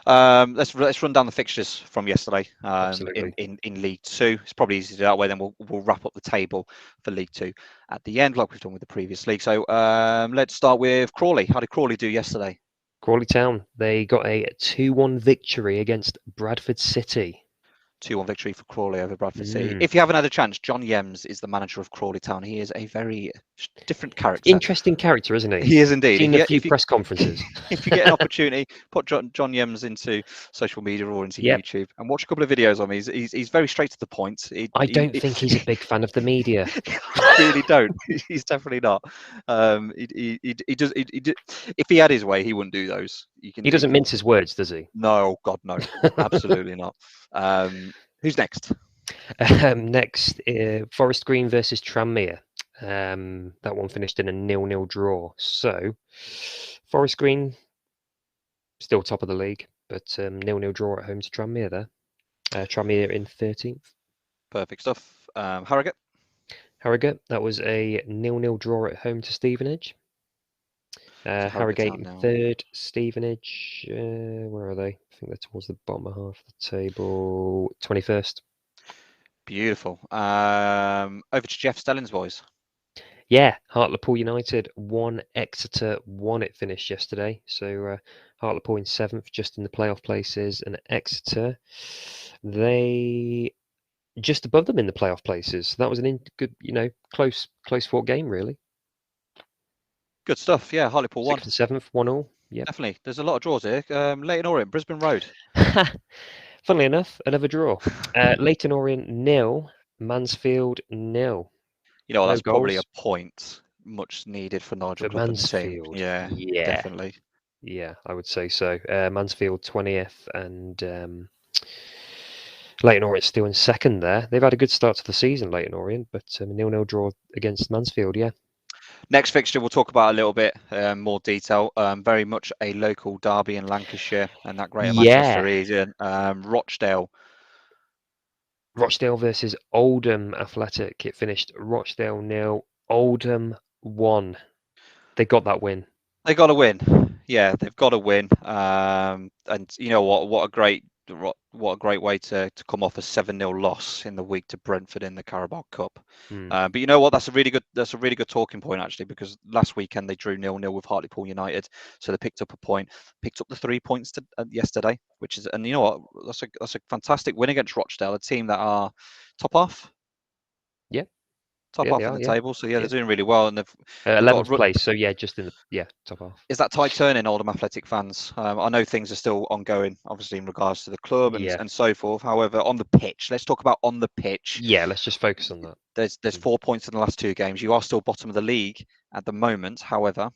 Let's run down the fixtures from yesterday Absolutely. in League Two. It's probably easy to do that way. Then we'll wrap up the table for League Two at the end, like we've done with the previous league. So let's start with Crawley. How did Crawley do yesterday? Crawley Town, they got a 2-1 victory against Bradford City. 2-1 victory for Crawley over Bradford City. If you haven't had a chance, John Yems is the manager of Crawley Town. He is a very different character. Interesting character, isn't he? He is indeed. Seen a few press conferences. If you get an opportunity, put John Yems into social media or into YouTube and watch a couple of videos of him. He's very straight to the point. I don't think he's a big fan of the media. I really don't. He's definitely not. He does. If he had his way, he wouldn't do those. He doesn't mince his words, does he? No, God, no, absolutely not. Who's next? Next, Forest Green versus Tranmere. That one finished in a 0-0 draw. So, Forest Green still top of the league, but 0-0 draw at home to Tranmere there. Tranmere in 13th. Perfect stuff. Harrogate. Harrogate, that was a 0-0 draw at home to Stevenage. Harrogate in 3rd, Stevenage, where are they? I think they're towards the bottom half of the table, 21st. Beautiful. Over to Jeff Stelling's boys. Yeah, Hartlepool United 1, Exeter 1 it finished yesterday. So Hartlepool in 7th, just in the playoff places, and Exeter, they just above them in the playoff places. That was an good, close fought game, really. Good stuff. Yeah, Hartlepool 1. 6th and 7th, 1-1. Yeah, definitely. There's a lot of draws here. Leyton Orient, Brisbane Road. Funnily enough, another draw. Leyton Orient 0, Mansfield 0. You know, that's probably a point much needed for Nigel Club and the team. Yeah, definitely. Yeah, I would say so. Mansfield 20th and Leyton Orient still in 2nd there. They've had a good start to the season, Leyton Orient, but 0-0 draw against Mansfield, yeah. Next fixture we'll talk about a little bit more detail. Very much a local derby in Lancashire and that Greater Manchester region. Rochdale versus Oldham Athletic. It finished Rochdale 0, Oldham 1. They got that win. They got a win. Yeah, they've got a win. And you know what a great way to come off a 7-0 loss in the week to Brentford in the Carabao Cup. But you know what? That's a really good talking point actually, because last weekend they drew 0-0 with Hartlepool United, so they picked up a point, picked up the 3 points yesterday, which is, and you know what? That's a fantastic win against Rochdale, a team that are top half. Yeah. Top half in the table, so they're doing really well, and they've 11th place. So just in the top half. Is that tide turning, Oldham Athletic fans? I know things are still ongoing, obviously in regards to the club and so forth. However, on the pitch, let's talk about on the pitch. Yeah, let's just focus on that. There's 4 points in the last 2 games. You are still bottom of the league at the moment. However,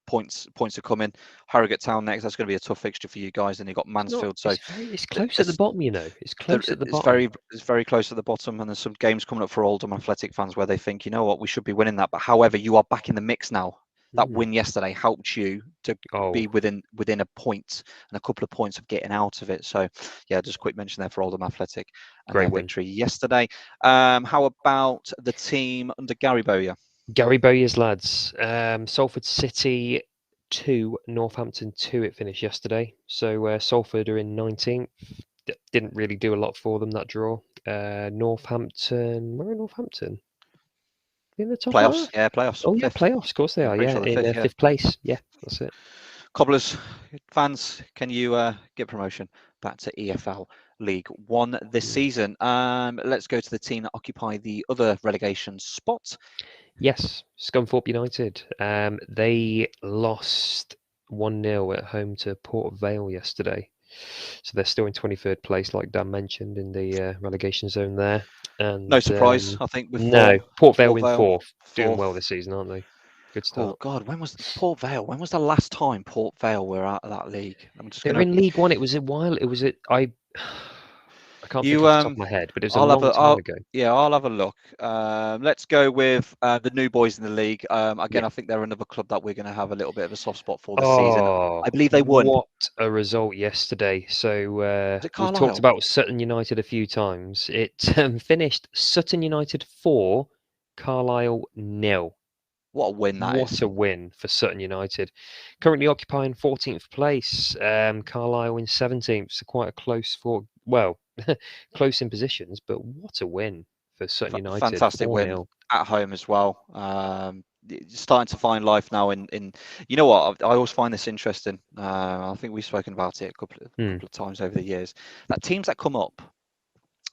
points are coming. Harrogate Town next. That's going to be a tough fixture for you guys. And you've got Mansfield. It's close at the bottom, It's close at the bottom. It's very close at the bottom. And there's some games coming up for Oldham Athletic fans where they think, you know what, we should be winning that. But however, you are back in the mix now. That win yesterday helped you to be within a point and a couple of points of getting out of it. So yeah, just a quick mention there for Oldham Athletic and great victory yesterday. How about the team under Gary Bowyer? Gary Bowyer's lads, Salford City 2, Northampton 2 it finished yesterday. So Salford are in 19th. Didn't really do a lot for them, that draw. Northampton, where are Northampton? In the top playoffs, half? Yeah, playoffs. Oh yeah, playoffs, of course they are. Yeah, in 5th place. Yeah, that's it. Cobblers fans, can you get promotion back to EFL League One this season? Let's go to the team that occupy the other relegation spot. Yes, Scunthorpe United. They lost 1-0 at home to Port Vale yesterday. So they're still in 23rd place, like Dan mentioned, in the relegation zone there. And no surprise, I think. With Port Vale in 4th. Doing well this season, aren't they? Good start. Oh God, when was Port Vale? When was the last time Port Vale were out of that league? They were in League One. It was a while. It was I can't think You off the top of my head, but it was a I'll have long a time ago. I'll have a look. Let's go with the new boys in the league. Again, Yeah. I think they're another club that we're going to have a little bit of a soft spot for this season. Oh, I believe they won. what a result yesterday. So Was it we've talked Carlisle? about Sutton United a few times. It finished Sutton United 4, Carlisle 0. What a win that What is. a win for Sutton United. Currently occupying 14th place, Carlisle in 17th. So quite a close close in positions, but what a win for Sutton United, Fantastic win 4-0. at home as well. Starting to find life now in you know what, I always find this interesting. I think we've spoken about it a couple of times over the years, that teams that come up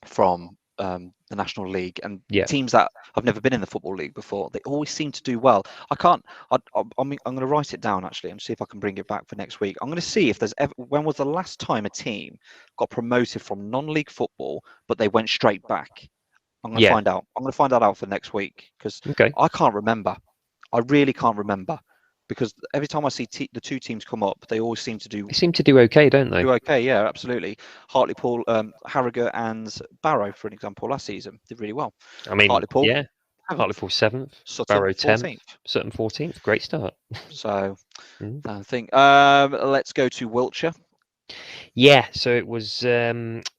from the National League and Yeah. teams that have never been in the Football League before, they always seem to do well. I'm going to write it down actually and see if I can bring it back for next week. I'm going to see if there's ever, when was the last time a team got promoted from non-league football but they went straight back. I'm going to Yeah. find out. I'm going to find that out for next week because Okay. I can't remember. I really can't remember because every time I see the two teams come up, they always seem to do They seem to do okay, don't they? okay. Yeah, absolutely. Hartlepool, Harrogate, and Barrow, for an example, last season did really well. I mean, Hartlepool, yeah. 7th. Hartlepool 7th, Sutton, Barrow 10th, 14th. Sutton 14th. Great start. So Mm. I think let's go to Wiltshire. Yeah, so it was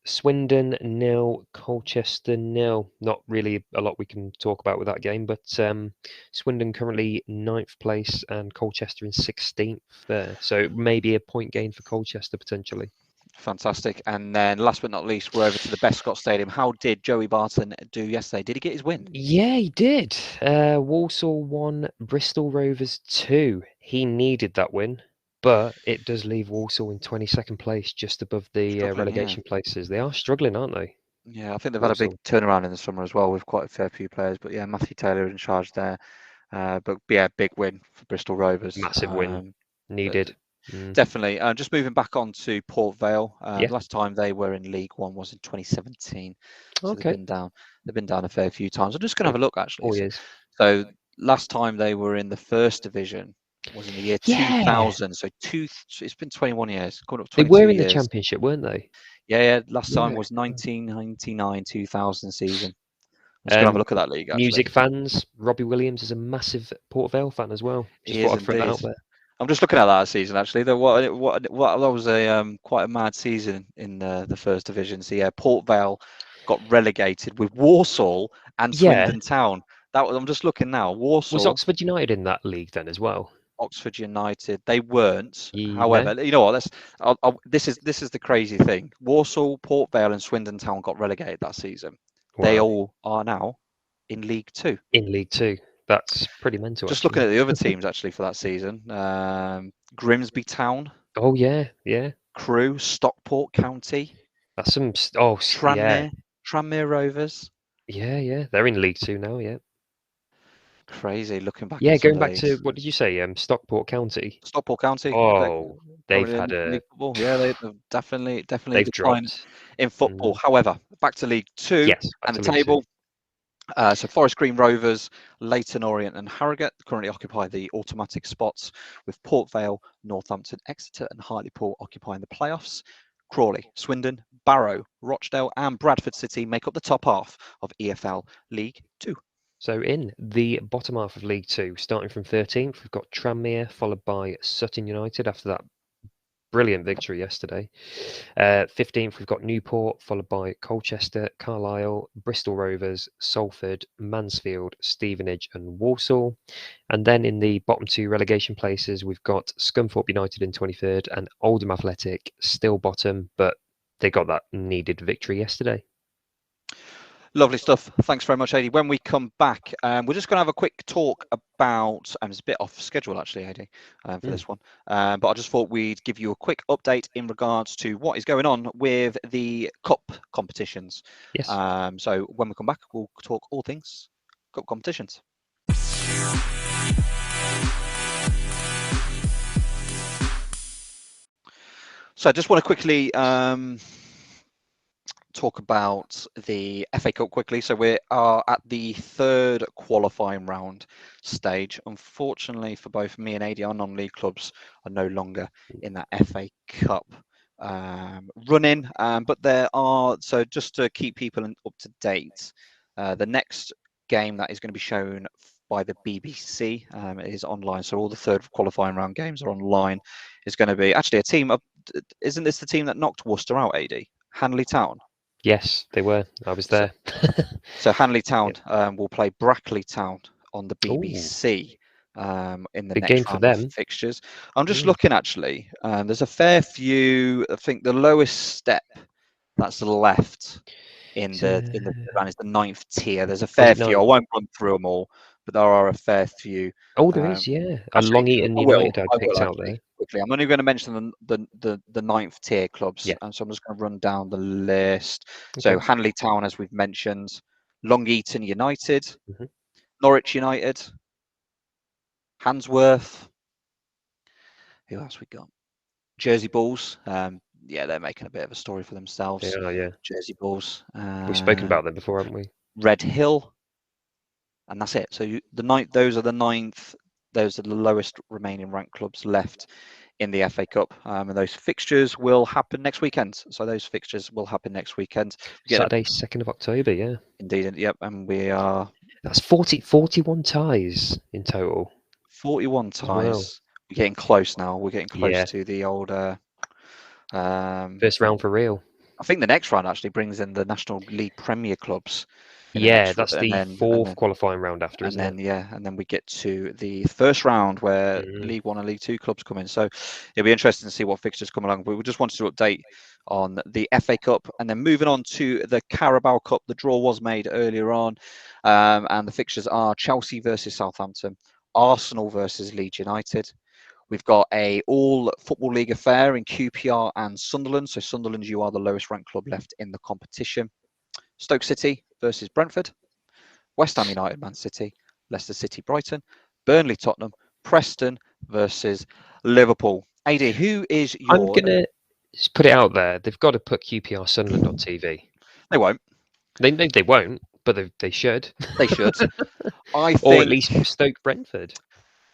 Swindon 0, Colchester 0. Not really a lot we can talk about with that game, but Swindon currently 9th place and Colchester in 16th there. So maybe a point gain for Colchester potentially. Fantastic. And then last but not least, we're over to the Bescott Stadium. How did Joey Barton do yesterday? Did he get his win? Yeah, he did. Walsall 1, Bristol Rovers 2. He needed that win, but it does leave Walsall in 22nd place, just above the Struggling, yeah. relegation places. They are struggling, aren't they? Yeah, I think they've had a big Walsall. turnaround in the summer as well with quite a fair few players. But yeah, Matthew Taylor in charge there. But yeah, big win for Bristol Rovers. Massive win. Needed. Mm. Definitely. Just moving back on to Port Vale. Yeah. Last time they were in League One was in 2017. So they've Okay. been down. They've been down a fair few times. I'm just going to have a look actually. 4 years. So last time they were in the first division was in the year Yeah. 2000. So it's been 21 years. Coming up They 22 were in the years. championship, weren't they? Yeah. Last time Yeah. was 1999 2000 season. I'm just going to have a look at that league actually. Music fans, Robbie Williams is a massive Port Vale fan as well. Just He thought is I'd throw that indeed. out there. I'm just looking at that season actually. What that was a quite a mad season in the first division. So yeah, Port Vale got relegated with Walsall and Yeah. Swindon Town. I'm just looking now. Was Walsall, Oxford United in that league then as well? Oxford United. They weren't. No? However, you know what? This is the crazy thing. Walsall, Port Vale, and Swindon Town got relegated that season. They Wow. all are now in League Two. In League Two. That's pretty mental, Just actually. looking at the other teams actually for that season. Grimsby Town, Oh, yeah. Yeah. Crewe, Stockport County, That's some... yeah. Tranmere Rovers. Yeah, yeah. They're in League Two now, yeah. Crazy looking back Yeah, at some going of the back to, leagues. what did you say? Stockport County. Stockport County, Oh, they've currently in had League a... Football. Yeah, they've definitely They've declined dropped. in football. However, back to League Two Yes, back and the to League Two. table. So Forest Green Rovers, Leyton Orient and Harrogate currently occupy the automatic spots, with Port Vale, Northampton, Exeter and Hartlepool occupying the playoffs. Crawley, Swindon, Barrow, Rochdale and Bradford City make up the top half of EFL League Two. So in the bottom half of League Two, starting from 13th, we've got Tranmere, followed by Sutton United after that brilliant victory yesterday. 15th, we've got Newport, followed by Colchester, Carlisle, Bristol Rovers, Salford, Mansfield, Stevenage and Walsall. And then in the bottom two relegation places, we've got Scunthorpe United in 23rd and Oldham Athletic, still bottom, but they got that needed victory yesterday. Lovely stuff. Thanks very much, Adie. When we come back, we're just going to have a quick talk about, it's a bit off schedule actually, Adie, for this one, but I just thought we'd give you a quick update in regards to what is going on with the cup competitions. Yes. So when we come back, we'll talk all things cup competitions. So I just want to quickly talk about the FA Cup quickly. So we are at the third qualifying round stage. Unfortunately for both me and Adie, our non-league clubs are no longer in that FA Cup. running, but there are, so just to keep people up to date, the next game that is going to be shown by the BBC is online, so all the third qualifying round games are online. Is going to be actually a team of, isn't this the team that knocked Worcester out, Adie? Hanley Town. Yes, they were. I was So, there. so Hanley Town Yep. will play Brackley Town on the Ooh, BBC in the big game next for round of them. fixtures. I'm just Mm. looking actually. There's a fair few. I think the lowest step that's left in the round is the 9th tier. There's a Was fair it few. I 9? won't run through them all, but there are a fair few. Oh, there Um, is, yeah. A actually, Long Eaton I will. United I I picked will out actually there. quickly. I'm only going to mention the 9th tier clubs, Yeah. and so I'm just going to run down the list. So Okay. Hanley Town, as we've mentioned, Long Eaton United, hmm Norwich United, Handsworth. Who else we got? Jersey Bulls. Yeah, they're making a bit of a story for They themselves. are, yeah. Jersey Bulls. We've spoken about them before, haven't we? Red Hill, and that's it. So the ninth, those are the 9th. Those are the lowest remaining ranked clubs left in the FA Cup, and those fixtures will happen next weekend. So those fixtures will happen next weekend. We get Saturday, 2nd of October, yeah. indeed, yep, and we are That's 41 ties in total 41 as well. ties. We're getting close now. We're getting close Yeah. to the old. First round for real. I think the next round actually brings in the National League Premier clubs in the Yeah, next, that's and the then fourth qualifying round after, isn't it? yeah, and then we get to the first round where Mm. League One and League Two clubs come in. So it'll be interesting to see what fixtures come along. But we just wanted to update on the FA Cup, and then moving on to the Carabao Cup. The draw was made earlier on, and the fixtures are Chelsea versus Southampton, Arsenal versus Leeds United. We've got a all Football League affair in QPR and Sunderland. So Sunderland, you are the lowest ranked club left in the competition. Stoke City versus Brentford. West Ham United, Man City, Leicester City, Brighton, Burnley, Tottenham, Preston versus Liverpool. Adie, who is I'm your? gonna just put it out there. They've got to put QPR Sunderland on TV. They won't. They won't, but they should. They should. I Or at think. least Stoke Brentford.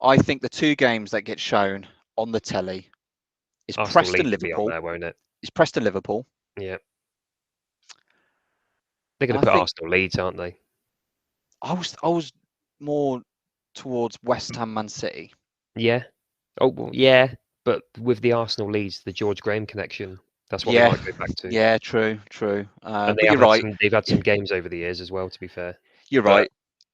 I think the two games that get shown on the telly is Arsenal Preston Leeds will be on Liverpool. there, won't it? Is Preston Liverpool, Yeah. They're and going I to put think Arsenal Leeds, aren't they? I was more towards West Ham Man City. Yeah. Oh, well, yeah. But with the Arsenal Leeds, the George Graham connection, that's what they Yeah, might go back to. yeah, true, true. And But you're right. they've had some games over the years as well, to be fair. You're But right.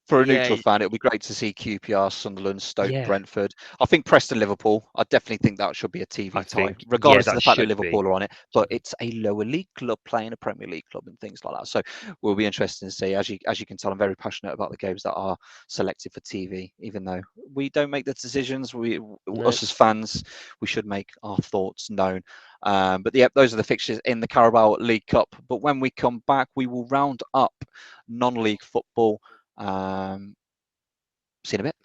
For a yeah, neutral fan, it'll be great to see QPR, Sunderland, Stoke, yeah, Brentford. I think Preston, Liverpool. I definitely think that should be a I TV tie, think, yeah, regardless of that the fact that should be. Liverpool are on it. But it's a lower league club playing a Premier League club and things like that. So we'll be interested to see. As you can tell, I'm very passionate about the games that are selected for TV. Even though we don't make the decisions, No. us as fans, we should make our thoughts known. But yeah, those are the fixtures in the Carabao League Cup. But when we come back, we will round up non-league football. See you in a bit.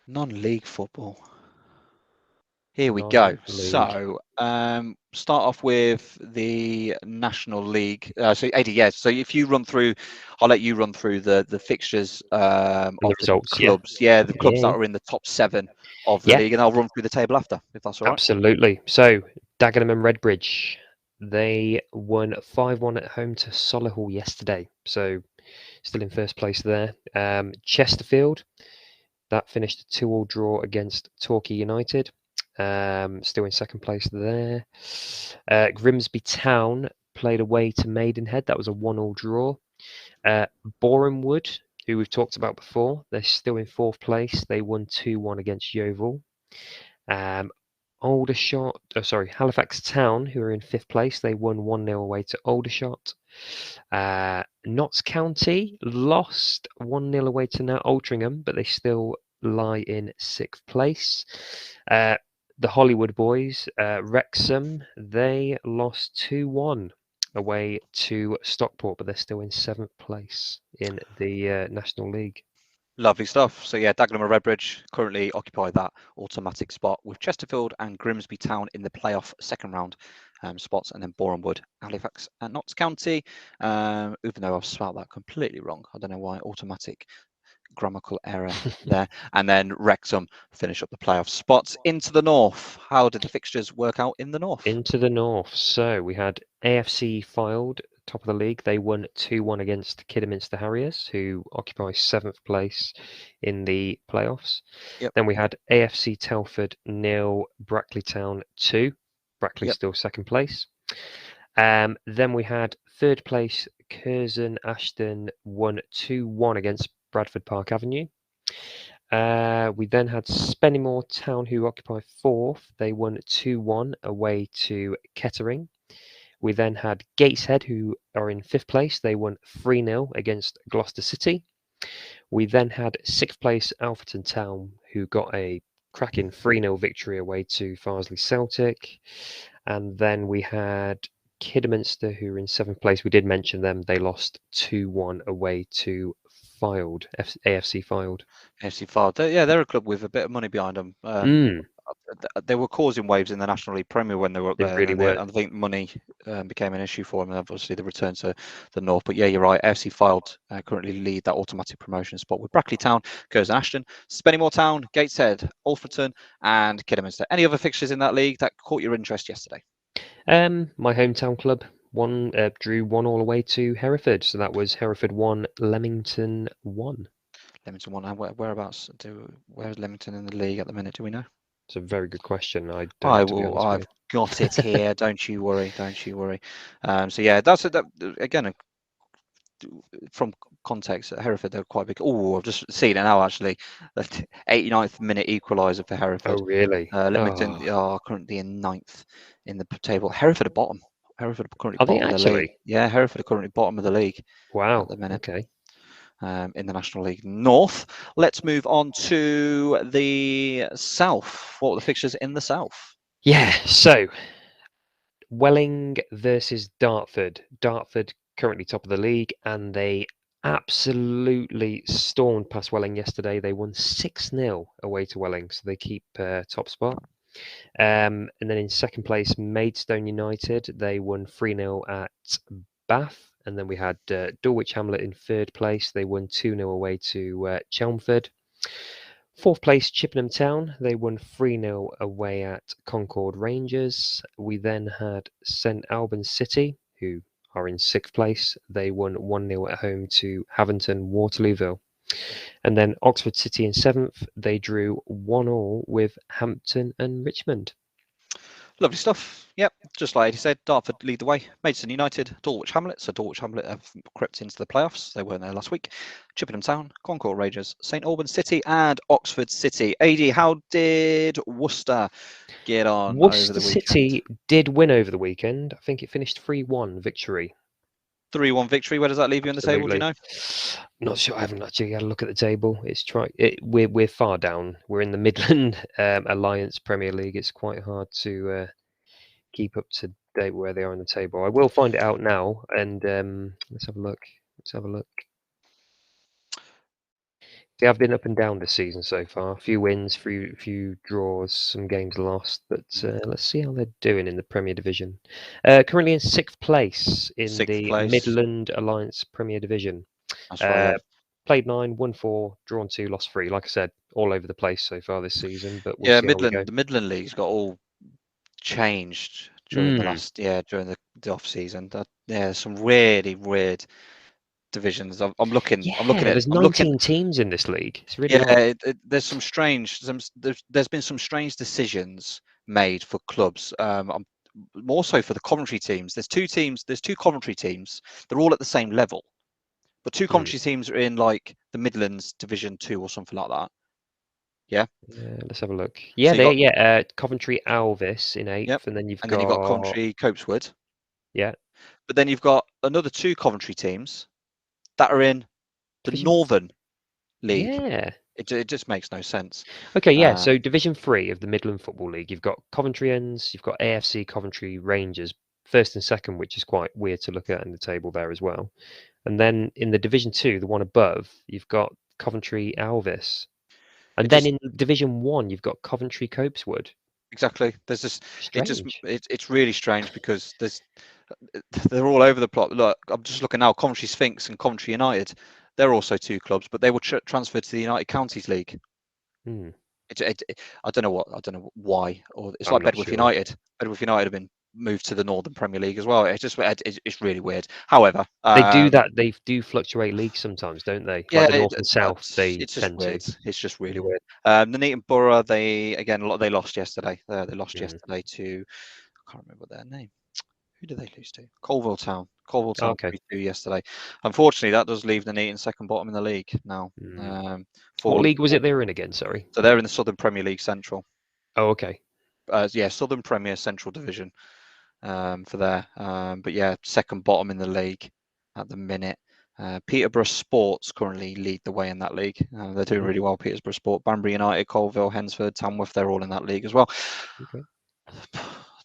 Non-league football. Here we go. Non-league. So, start off with the National League. So, Adie, yeah. So, if you run through, I'll let you run through the fixtures And the of the results, yeah. clubs. Yeah, the clubs Yeah, that are in the top 7 of the yeah, league, and I'll run through the table after, if that's all right. absolutely. So, Dagenham and Redbridge, they won 5-1 at home to Solihull yesterday. So, still in first place there. Chesterfield, that finished a 2-2 draw against Torquay United. Still in second place there. Grimsby Town played away to Maidenhead. That was a 1-1 draw. Borehamwood, who we've talked about before, they're still in fourth place. They won 2-1 against Yeovil. Halifax Town, who are in fifth place, they won 1-0 away to Aldershot. Notts County lost 1-0 away to Altrincham, but they still lie in sixth place. The Hollywood Boys, Wrexham, they lost 2-1 away to Stockport, but they're still in seventh place in the National League. Lovely stuff. So yeah, Dagenham and Redbridge currently occupy that automatic spot with Chesterfield and Grimsby Town in the playoff second round spots, and then Borehamwood, Halifax and Notts County. Even though I've spelled that completely wrong, I don't know why. Automatic grammatical error there. And then Wrexham finish up the playoff spots. Into the north. How did the fixtures work out in the north? Into the north. So we had AFC Fylde, top of the league. They won 2-1 against Kidderminster Harriers, who occupy 7th place in the playoffs. Yep. Then we had AFC Telford 0, Brackley Town 2. Brackley still 2nd place. Then we had 3rd place Curzon Ashton won 2-1 against Bradford Park Avenue. We then had Spennymoor Town, who occupy 4th. They won 2-1 away to Kettering. We then had Gateshead, who are in 5th place. They won 3-0 against Gloucester City. We then had 6th place Alfreton Town, who got a cracking 3-0 victory away to Farsley Celtic. And then we had Kidderminster, who are in 7th place. We did mention them. They lost 2-1 away to Fylde, AFC Fylde. AFC Fylde. Yeah, they're a club with a bit of money behind them. They were causing waves in the National League Premier when they were up They there, really and were. I think money became an issue for them, and obviously the return to the north. But yeah, you're right. AFC Fylde currently lead that automatic promotion spot with Brackley Town, Curzon Ashton, Spennymoor Town, Gateshead, Alfreton, and Kidderminster. Any other fixtures in that league that caught your interest yesterday? My hometown club drew 1-1 away to Hereford, so that was Hereford 1, Leamington 1. Leamington 1. Whereabouts? Where's Leamington in the league at the minute? Do we know? It's a very good question. I don't know, to be honest with I've got it here. Don't you worry. Don't you worry. So yeah, that's again from context. Hereford, they're quite big. Oh, I've just seen it now. Actually, the 89th minute equaliser for you. Hereford. Oh, really? Leamington are currently in 9th in the table. Hereford are bottom. Hereford are currently Are they bottom of the league. actually? Yeah, Hereford are currently bottom of the league at Wow. the minute. Okay. In the National League North. Let's move on to the South. What were the fixtures in the South? Yeah, so Welling versus Dartford. Dartford currently top of the league, and they absolutely stormed past Welling yesterday. They won 6-0 away to Welling, so they keep top spot. And then in 2nd place, Maidstone United. They won 3-0 at Bath. And then we had Dulwich Hamlet in 3rd place. They won 2-0 away to Chelmsford. 4th place, Chippenham Town. They won 3-0 away at Concord Rangers. We then had St Albans City, who are in 6th place. They won 1-0 at home to Havantton Waterlooville. And then Oxford City in 7th. They drew 1-1 with Hampton and Richmond. Lovely stuff. Yep, just like Adie said, Dartford lead the way. Maidstone United, Dulwich Hamlet. So Dulwich Hamlet have crept into the playoffs. They weren't there last week. Chippenham Town, Concord Rangers, St Albans City, and Oxford City. Adie, how did Worcester get on over Worcester the weekend? City did win over the weekend. I think it finished 3-1 victory. 3-1 victory. Where does that leave you on the table? Do you know? Not sure. I haven't actually had a look at the table. We're far down. We're in the Midland Alliance Premier League. It's quite hard to keep up to date where they are on the table. I will find it out now, and let's have a look. They have been up and down this season so far. A few wins, few draws, some games lost. But let's see how they're doing in the Premier Division. Currently in 6th place in the Midland Alliance Premier Division. That's right. Yeah. Played 9, won 4, drawn 2, lost 3. Like I said, all over the place so far this season. But we'll see how we go. The Midland League's got all changed during the last during the off season. There's some really weird divisions. I'm looking at. There's 19 teams in this league. It's really odd. There's some strange. There's been some strange decisions made for clubs. More so for the Coventry teams. There's two Coventry teams. They're all at the same level, but two Coventry teams are in like the Midlands Division 2 or something like that. Yeah. Let's have a look. Yeah, Coventry Alvis in 8th, and then you've got Coventry Copeswood. Yeah. But then you've got another 2 Coventry teams that are in the Northern League. Yeah. It just makes no sense. Okay, yeah. So Division 3 of the Midland Football League, you've got Coventryans, you've got AFC Coventry Rangers, 1st and 2nd, which is quite weird to look at in the table there as well. And then in the Division 2, the one above, you've got Coventry Alvis. And then in Division 1, you've got Coventry Copeswood. Exactly. There's this. It's really strange because they're all over the plot. Look, I'm just looking now. Coventry Sphinx and Coventry United. They're also two clubs, but they were transferred to the United Counties League. Hmm. I don't know why. Or it's I'm like not Bedworth sure. United. Bedworth United have been moved to the Northern Premier League as well. It's really weird. However, They do that. They do fluctuate leagues sometimes, don't they? yeah, Like the North and South, they it's just tend to. weird. It's just really Yeah. weird. Nuneaton Borough, they lost yesterday. They lost Mm. yesterday to, I can't remember their name. Who did they lose to? Colville Town. Colville Town Okay. 3-2 yesterday. Unfortunately, that does leave Nuneaton second bottom in the league now. Mm. What For league was it they were in again? Sorry. so they're in the Southern Premier League Central. Oh, okay. Yeah, Southern Premier Central Division for there. But yeah, second bottom in the league at the minute. Peterborough Sports currently lead the way in that league. They're doing Mm. really well. Peterborough Sport, Banbury United, Colville, Hensford, Tamworth, they're all in that league as well. Okay.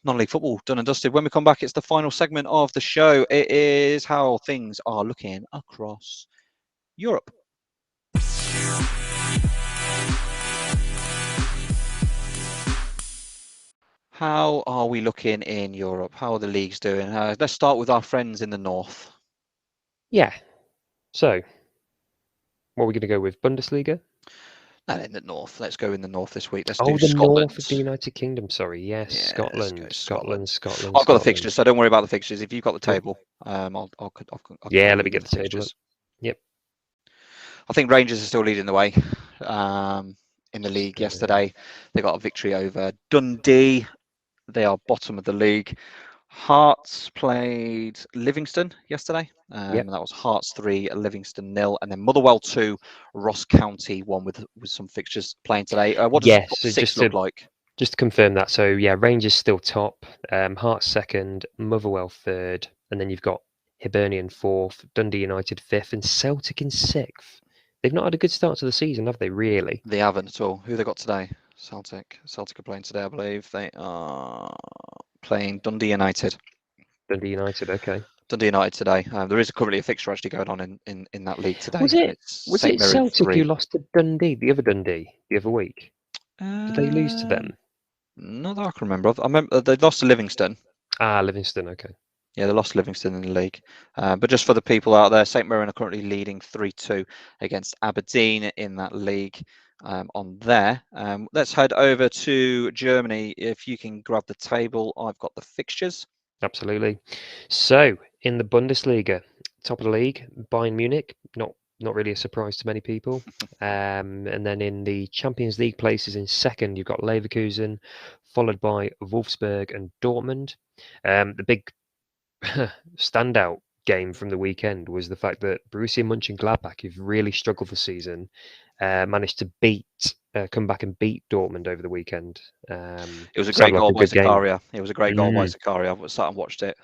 Non-league football done and dusted. When we come back, it's the final segment of the show. It is how things are looking across Europe. How are we looking in Europe? How are the leagues doing? Let's start with our friends in the north. Yeah. So, what are we going to go with? Bundesliga? Not in the north. Let's go in the north this week. Let's Oh, do the north Scotland. of the United Kingdom. Sorry. Yes, Yeah, let's go Scotland, Scotland. Scotland, Scotland, I've got the Scotland. fixtures, so don't worry about the fixtures. If you've got the Cool. table, I can Yeah, run let me you get with the the table up. fixtures. Yep. I think Rangers are still leading the way in the league So, yesterday. They got a victory over Dundee. They are bottom of the league. Hearts played Livingston yesterday. yep. And that was Hearts 3, Livingston 0. And then Motherwell 2, Ross County 1 with some fixtures playing today. What does the Yes. top So six look like? just to confirm that. So yeah, Rangers still top, Hearts second, Motherwell third, and then you've got Hibernian fourth, Dundee United fifth, and Celtic in sixth. They've not had a good start to the season, have they? Really? They haven't at all. Who they got today? Celtic. Celtic are playing today, I believe. They are playing Dundee United. Dundee United. Okay. Dundee United today. There is currently a fixture actually going on in that league today, Was and it it's was St it Mirren Celtic who 3. lost to Dundee, the other Dundee, the other week? Did they lose to Um, them? Not that I can remember. I remember they lost to Livingston. Ah, Livingston. Okay. Yeah, they lost to Livingston in the league. But just for the people out there, St Mirren are currently leading 3-2 against Aberdeen in that league. On there, let's head over to Germany. If you can grab the table, I've got the fixtures. Absolutely. So in the Bundesliga, top of the league, Bayern Munich, not really a surprise to many people. And then in the Champions League places in second, you've got Leverkusen, followed by Wolfsburg and Dortmund. The big standout game from the weekend was the fact that Borussia Mönchengladbach, who've really struggled this season, managed to come back and beat Dortmund over the weekend. It was a great Sounded like goal a by good game. Zakaria. It was a great goal by Mm, Zakaria. I sat and watched it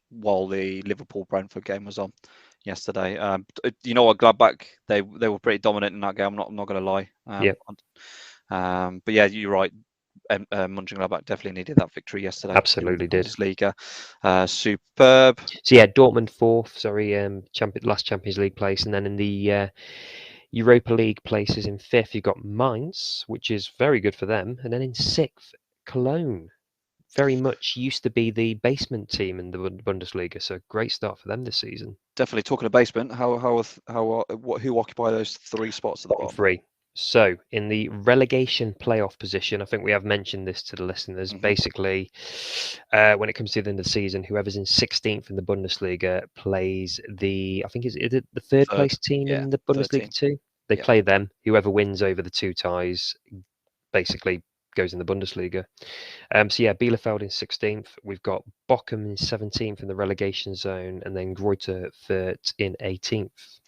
while the Liverpool Brentford game was on yesterday. You know what, Gladbach, they were pretty dominant in that game. I'm not going to lie. yeah, But yeah, you're right. Mönchengladbach definitely needed that victory yesterday to win the absolutely did. Bundesliga. Superb. So yeah, Dortmund fourth, sorry, last Champions League place, and then in the Europa League places in fifth, you've got Mainz, which is very good for them, and then in sixth, Cologne, very much used to be the basement team in the Bundesliga, so great start for them this season. Definitely talking of basement. Who occupy those three spots at the Bottom bottom? three. So in the relegation playoff position, I think we have mentioned this to the listeners. Mm-hmm. Basically, when it comes to the end of the season, whoever's in 16th in the Bundesliga plays I think is it the third Third. place team Yeah, in the third Bundesliga team. too? They Yeah. play them. Whoever wins over the two ties basically goes in the Bundesliga. So yeah, Bielefeld in 16th. We've got Bochum in 17th in the relegation zone, and then Greuther Fürth in 18th.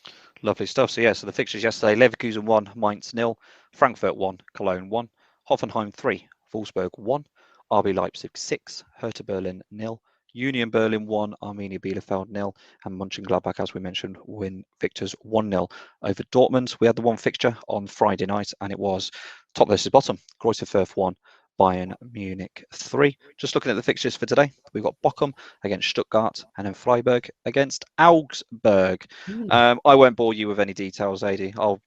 Lovely stuff. So the fixtures yesterday: Leverkusen 1, Mainz 0, Frankfurt 1, Cologne 1, Hoffenheim 3, Wolfsburg 1, RB Leipzig 6, Hertha Berlin 0, Union Berlin 1, Arminia Bielefeld 0, and Mönchengladbach, as we mentioned, win victors 1-0 over Dortmund. We had the one fixture on Friday night, and it was top versus bottom: Greuther Fürth 1, Bayern Munich 3. Just looking at the fixtures for today, we've got Bochum against Stuttgart, and then Freiburg against Augsburg. I won't bore you with any details, Adie. I'll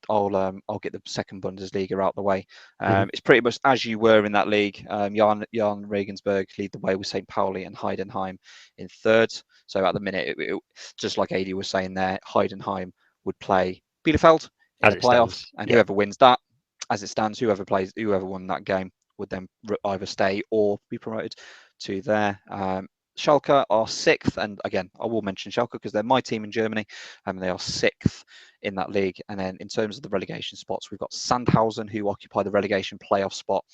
get the second Bundesliga out the way. It's pretty much as you were in that league. Jan Regensburg lead the way with St. Pauli and Heidenheim in third. So at the minute, just like Adie was saying there, Heidenheim would play Bielefeld in As the it playoff, stands. and Yeah. whoever wins that, as it stands, whoever won that game would then either stay or be promoted to there. Schalke are 6th, and again, I will mention Schalke because they're my team in Germany, and they are 6th in that league. And then in terms of the relegation spots, we've got Sandhausen, who occupy the relegation playoff spot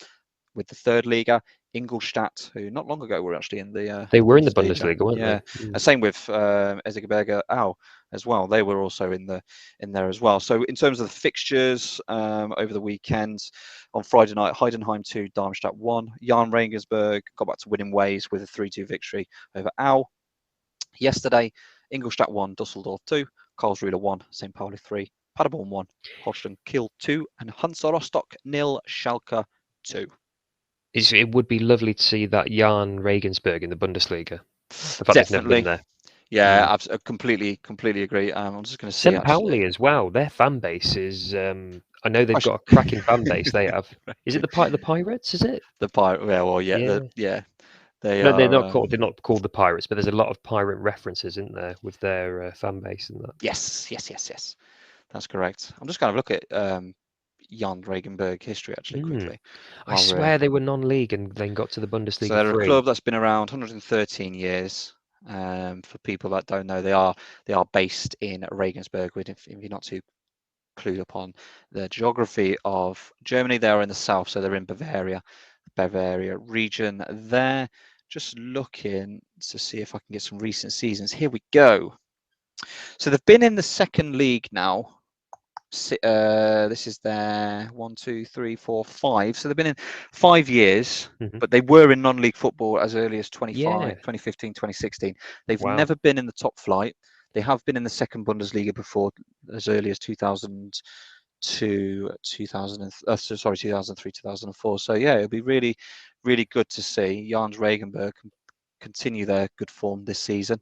with the third Liga. Ingolstadt, who not long ago were actually in the They were in the Bundesliga. Bundesliga, weren't Yeah, they? and same with Erzgebirge Aue as well. They were also in there as well. So in terms of the fixtures over the weekends, on Friday night, Heidenheim 2, Darmstadt 1. Jan Regensburg got back to winning ways with a 3-2 victory over Aue. Yesterday, Ingolstadt 1, Dusseldorf 2, Karlsruhe 1, St. Pauli 3, Paderborn 1, Holstein Kiel 2, and Hansa Rostock 0, Schalke 2. It would be lovely to see that Jan Regensburg in the Bundesliga. The fact they've never Definitely. been there. Yeah, I completely agree. I'm just going to see St. actually. Pauli as well. Their fan base is. I know they've got a cracking fan base. They have. Is it the Pirates? Is it? The pirate? Yeah, well, yeah, Yeah. they No, they're are. not called. They're not called the Pirates, but there's a lot of pirate references, isn't there, with their fan base and that. Yes. That's correct. I'm just going to look at Jan Regenberg history actually quickly. I swear they were non-league and then got to the Bundesliga. So they're a club that's been around 113 years. For people that don't know, they are based in Regensburg. If you're not too clued up on the geography of Germany, they're in the south, so they're in Bavaria region there. Just looking to see if I can get some recent seasons. Here we go. So they've been in the second league now. This is their 1, 2, 3, 4, 5. So they've been in 5 years, but they were in non-league football as early as 2015, 2016. They've never been in the top flight. They have been in the second Bundesliga before, as early as 2003, 2004. So yeah, it'll be really, really good to see Jans Regenberg continue their good form this season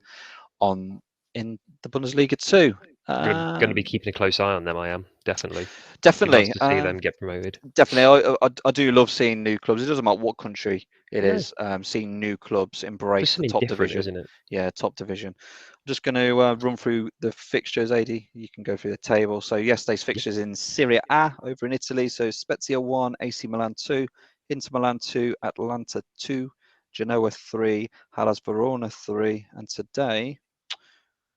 in the Bundesliga too. Going to be keeping a close eye on them. I am definitely. Definitely. To see them get promoted. Definitely, I do love seeing new clubs. It doesn't matter what country it is. Seeing new clubs embrace the top division. Isn't it? Yeah, top division. I'm just going to run through the fixtures, Adie. You can go through the table. So yesterday's fixtures in Serie A over in Italy. So Spezia 1, AC Milan 2, Inter Milan 2, Atalanta 2, Genoa 3, Hellas Verona 3, and today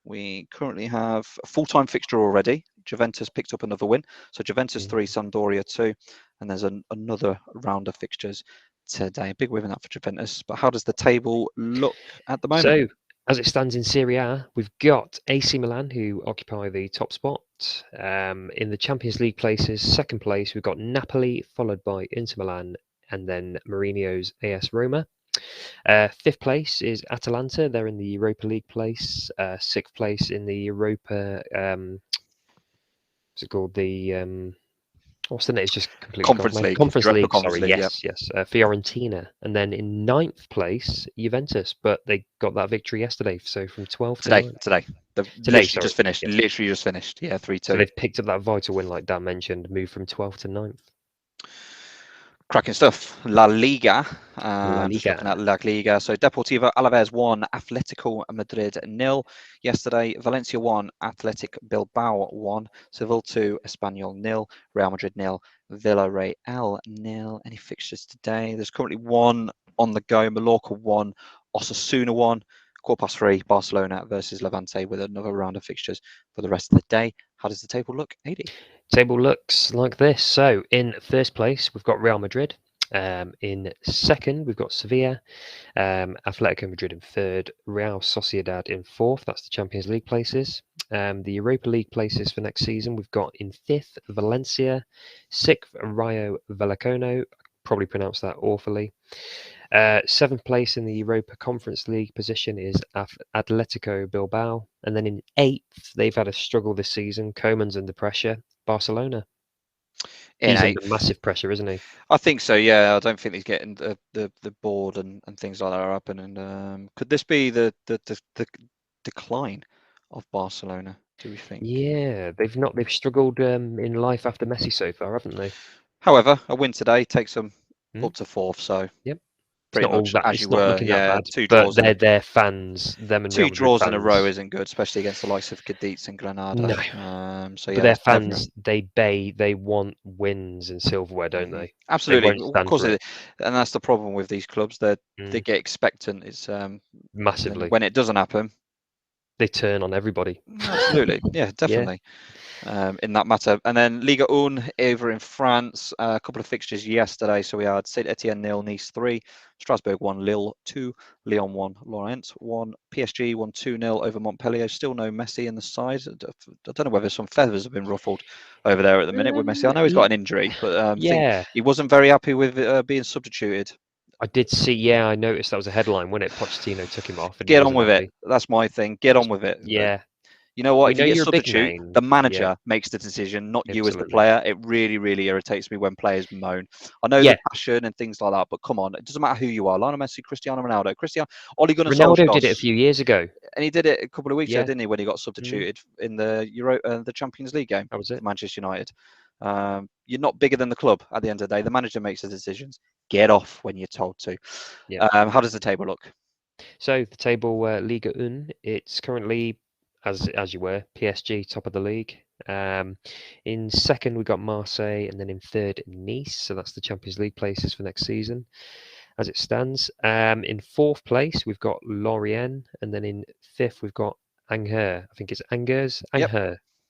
we currently have a full-time fixture already. Juventus picked up another win. So Juventus 3, Sampdoria 2. And there's another round of fixtures today. A big win that for Juventus. But how does the table look at the moment? So, as it stands in Serie A, we've got AC Milan, who occupy the top spot. In the Champions League places, second place, we've got Napoli, followed by Inter Milan, and then Mourinho's AS Roma. Fifth place is Atalanta. They're in the Europa League place. Sixth place in the Europa. What's it called? The what's the name? It's just completely Conference League. Conference League. Conference League, yes. Fiorentina, and then in ninth place Juventus, but they got that victory yesterday. So from 12 today. Today, just finished. Yes. Literally just finished. Yeah, 3-2. So they've picked up that vital win, like Dan mentioned, moved from 12th to 9th. Cracking stuff. La Liga. Just looking at La Liga. So Deportivo Alaves 1, Atletico Madrid 0. Yesterday, Valencia 1, Athletic Bilbao 1, Seville 2, Espanyol 0, Real Madrid 0, Villarreal 0. Any fixtures today? There's currently one on the go. Mallorca 1, Osasuna 1. 3:15, Barcelona versus Levante with another round of fixtures for the rest of the day. How does the table look, Adie? Table looks like this. So in first place, we've got Real Madrid. In second, we've got Sevilla. Atletico Madrid in third. Real Sociedad in fourth. That's the Champions League places. The Europa League places for next season, we've got in fifth, Valencia. Sixth, Rayo Vallecano. Probably pronounced that awfully. Seventh place in the Europa Conference League position is Atletico Bilbao. And then in eighth, they've had a struggle this season. Koeman's under pressure. Barcelona. He's under massive pressure, isn't he? I think so, yeah. I don't think he's getting the board and things like that are happening. And could this be the decline of Barcelona, do we think? Yeah, they've struggled in life after Messi so far, haven't they? However, a win today takes them up to fourth, so yep. pretty not all much that. as It's you not were. looking that Yeah, bad. two But draws in their fans, them and Real two Madrid draws in a row fans. isn't good, especially against the likes of Cadiz and Granada. No, So but yeah, their it's never fans, they want wins and silverware, don't they? They absolutely, won't of stand course, for it. and that's the problem with these clubs. They Mm, get expectant. It's and massively. when it doesn't happen, They turn on everybody. absolutely, yeah, Yeah. definitely. In that matter. And then Liga 1 over in France, a couple of fixtures yesterday. So we had Saint Etienne 0, Nice 3, Strasbourg 1, Lille 2, Lyon 1, Lorient 1, PSG 1 2-0 over Montpellier. Still no Messi in the side. I don't know whether some feathers have been ruffled over there at the minute with Messi. I know he's got an injury, but I think Yeah, he wasn't very happy with being substituted. I did see. Yeah, I noticed that was a headline when it Pochettino took him off and he Get on wasn't with it. happy. That's my thing. Get on with it. Yeah, You know what? we If you know get a you're a big substitute, name. the Yeah, manager makes the decision, not you as the absolutely. player. It really, really irritates me when players moan. I know the Yeah, passion and things like that, but come on, it doesn't matter who you are. Lionel Messi, Cristiano Ronaldo, Ole Gunnar Ronaldo Solskjaer, did it a few years ago. and he did it a couple of weeks ago, Yeah, didn't he? When he got mm, substituted in the the Champions League game that was for it. Manchester United. You're not bigger than the club at the end of the day. The manager makes the decisions. Get off when you're told to. Yeah. How does the table look? So the table, Liga 1, it's currently, as you were, PSG top of the league. In second, we got Marseille, and then in third, Nice. So that's the Champions League places for next season, as it stands. In fourth place, we've got Lorient, and then in fifth, we've got Angers. I think it's Yep. Angers,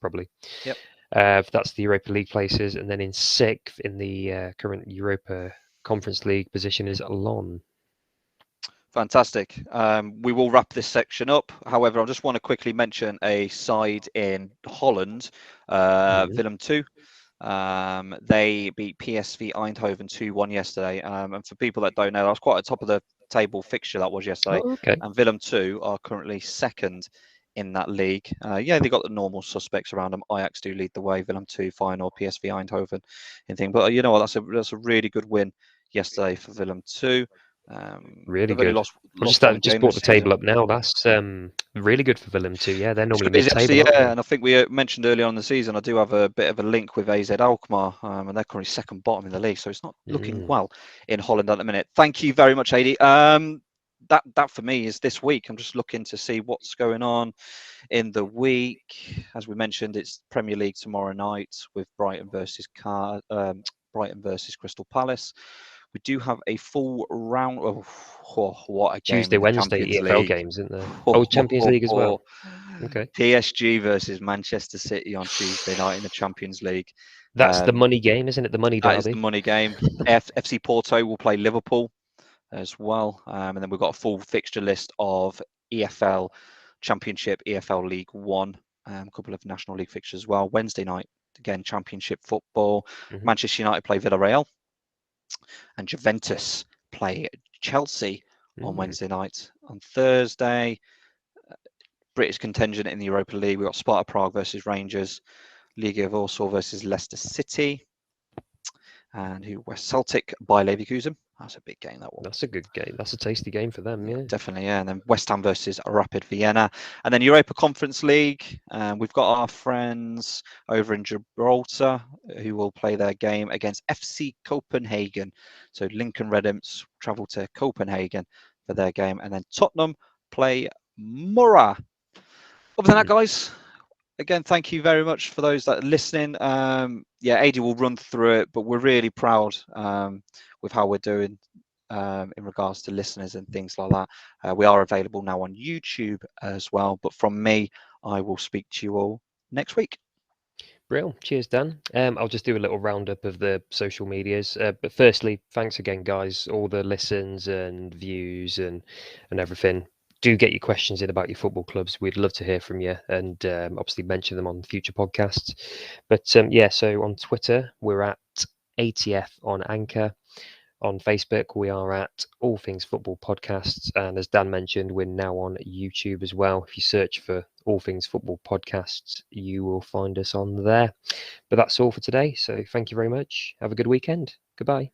probably. Yep. That's the Europa League places, and then in sixth, in the current Europa Conference League position, is Lyon. Fantastic. We will wrap this section up. However, I just want to quickly mention a side in Holland, Willem II. They beat PSV Eindhoven 2-1 yesterday. And for people that don't know, that was quite a top of the table fixture that was yesterday. Oh, okay. And Willem II are currently second in that league. Yeah, they got the normal suspects around them. Ajax do lead the way. Willem II final, PSV Eindhoven, and thing. But you know what? That's a really good win yesterday for Willem II. Really They've only good. lost one Just game brought this the season. table up now. That's really good for Willem too. Yeah, they're It's normally crazy, mid-table, actually, aren't yeah. they? And I think we mentioned earlier on in the season, I do have a bit of a link with AZ Alkmaar, and they're currently second bottom in the league, so it's not looking well in Holland at the minute. Thank you very much, Adie. That for me is this week. I'm just looking to see what's going on in the week. As we mentioned, it's Premier League tomorrow night with Brighton versus Crystal Palace. We do have a full round of what a game Tuesday, in the Wednesday Champions EFL League. games, isn't there? Oh, Champions League as well. Okay, PSG versus Manchester City on Tuesday night in the Champions League. that's the money game, isn't it? The money That is the derby. money game. FC Porto will play Liverpool as well. And then we've got a full fixture list of EFL Championship, EFL League One, a couple of National League fixtures as well. Wednesday night, again, Championship football. Manchester United play Villarreal, and Juventus play Chelsea on Wednesday night. On Thursday, British contingent in the Europa League, we've got Sparta Prague versus Rangers, Liga Warsaw versus Leicester City, and who West Celtic by Leverkusen. That's a big game, that one. That's a good game. That's a tasty game for them, yeah. Definitely, yeah. And then West Ham versus Rapid Vienna. And then Europa Conference League. We've got our friends over in Gibraltar who will play their game against FC Copenhagen. So Lincoln Red Imps travel to Copenhagen for their game. And then Tottenham play Mura. Other than that, guys, again, thank you very much for those that are listening. Yeah, Adie will run through it, but we're really proud with how we're doing in regards to listeners and things like that. We are available now on YouTube as well. But from me, I will speak to you all next week. Brilliant. Cheers, Dan. I'll just do a little roundup of the social medias. But firstly, thanks again, guys. All the listens and views and everything. Do get your questions in about your football clubs. We'd love to hear from you and obviously mention them on future podcasts. But yeah, so on Twitter, we're at ATF on Anchor. On Facebook, we are at All Things Football Podcasts. And as Dan mentioned, we're now on YouTube as well. If you search for All Things Football Podcasts, you will find us on there. But that's all for today. So thank you very much. Have a good weekend. Goodbye.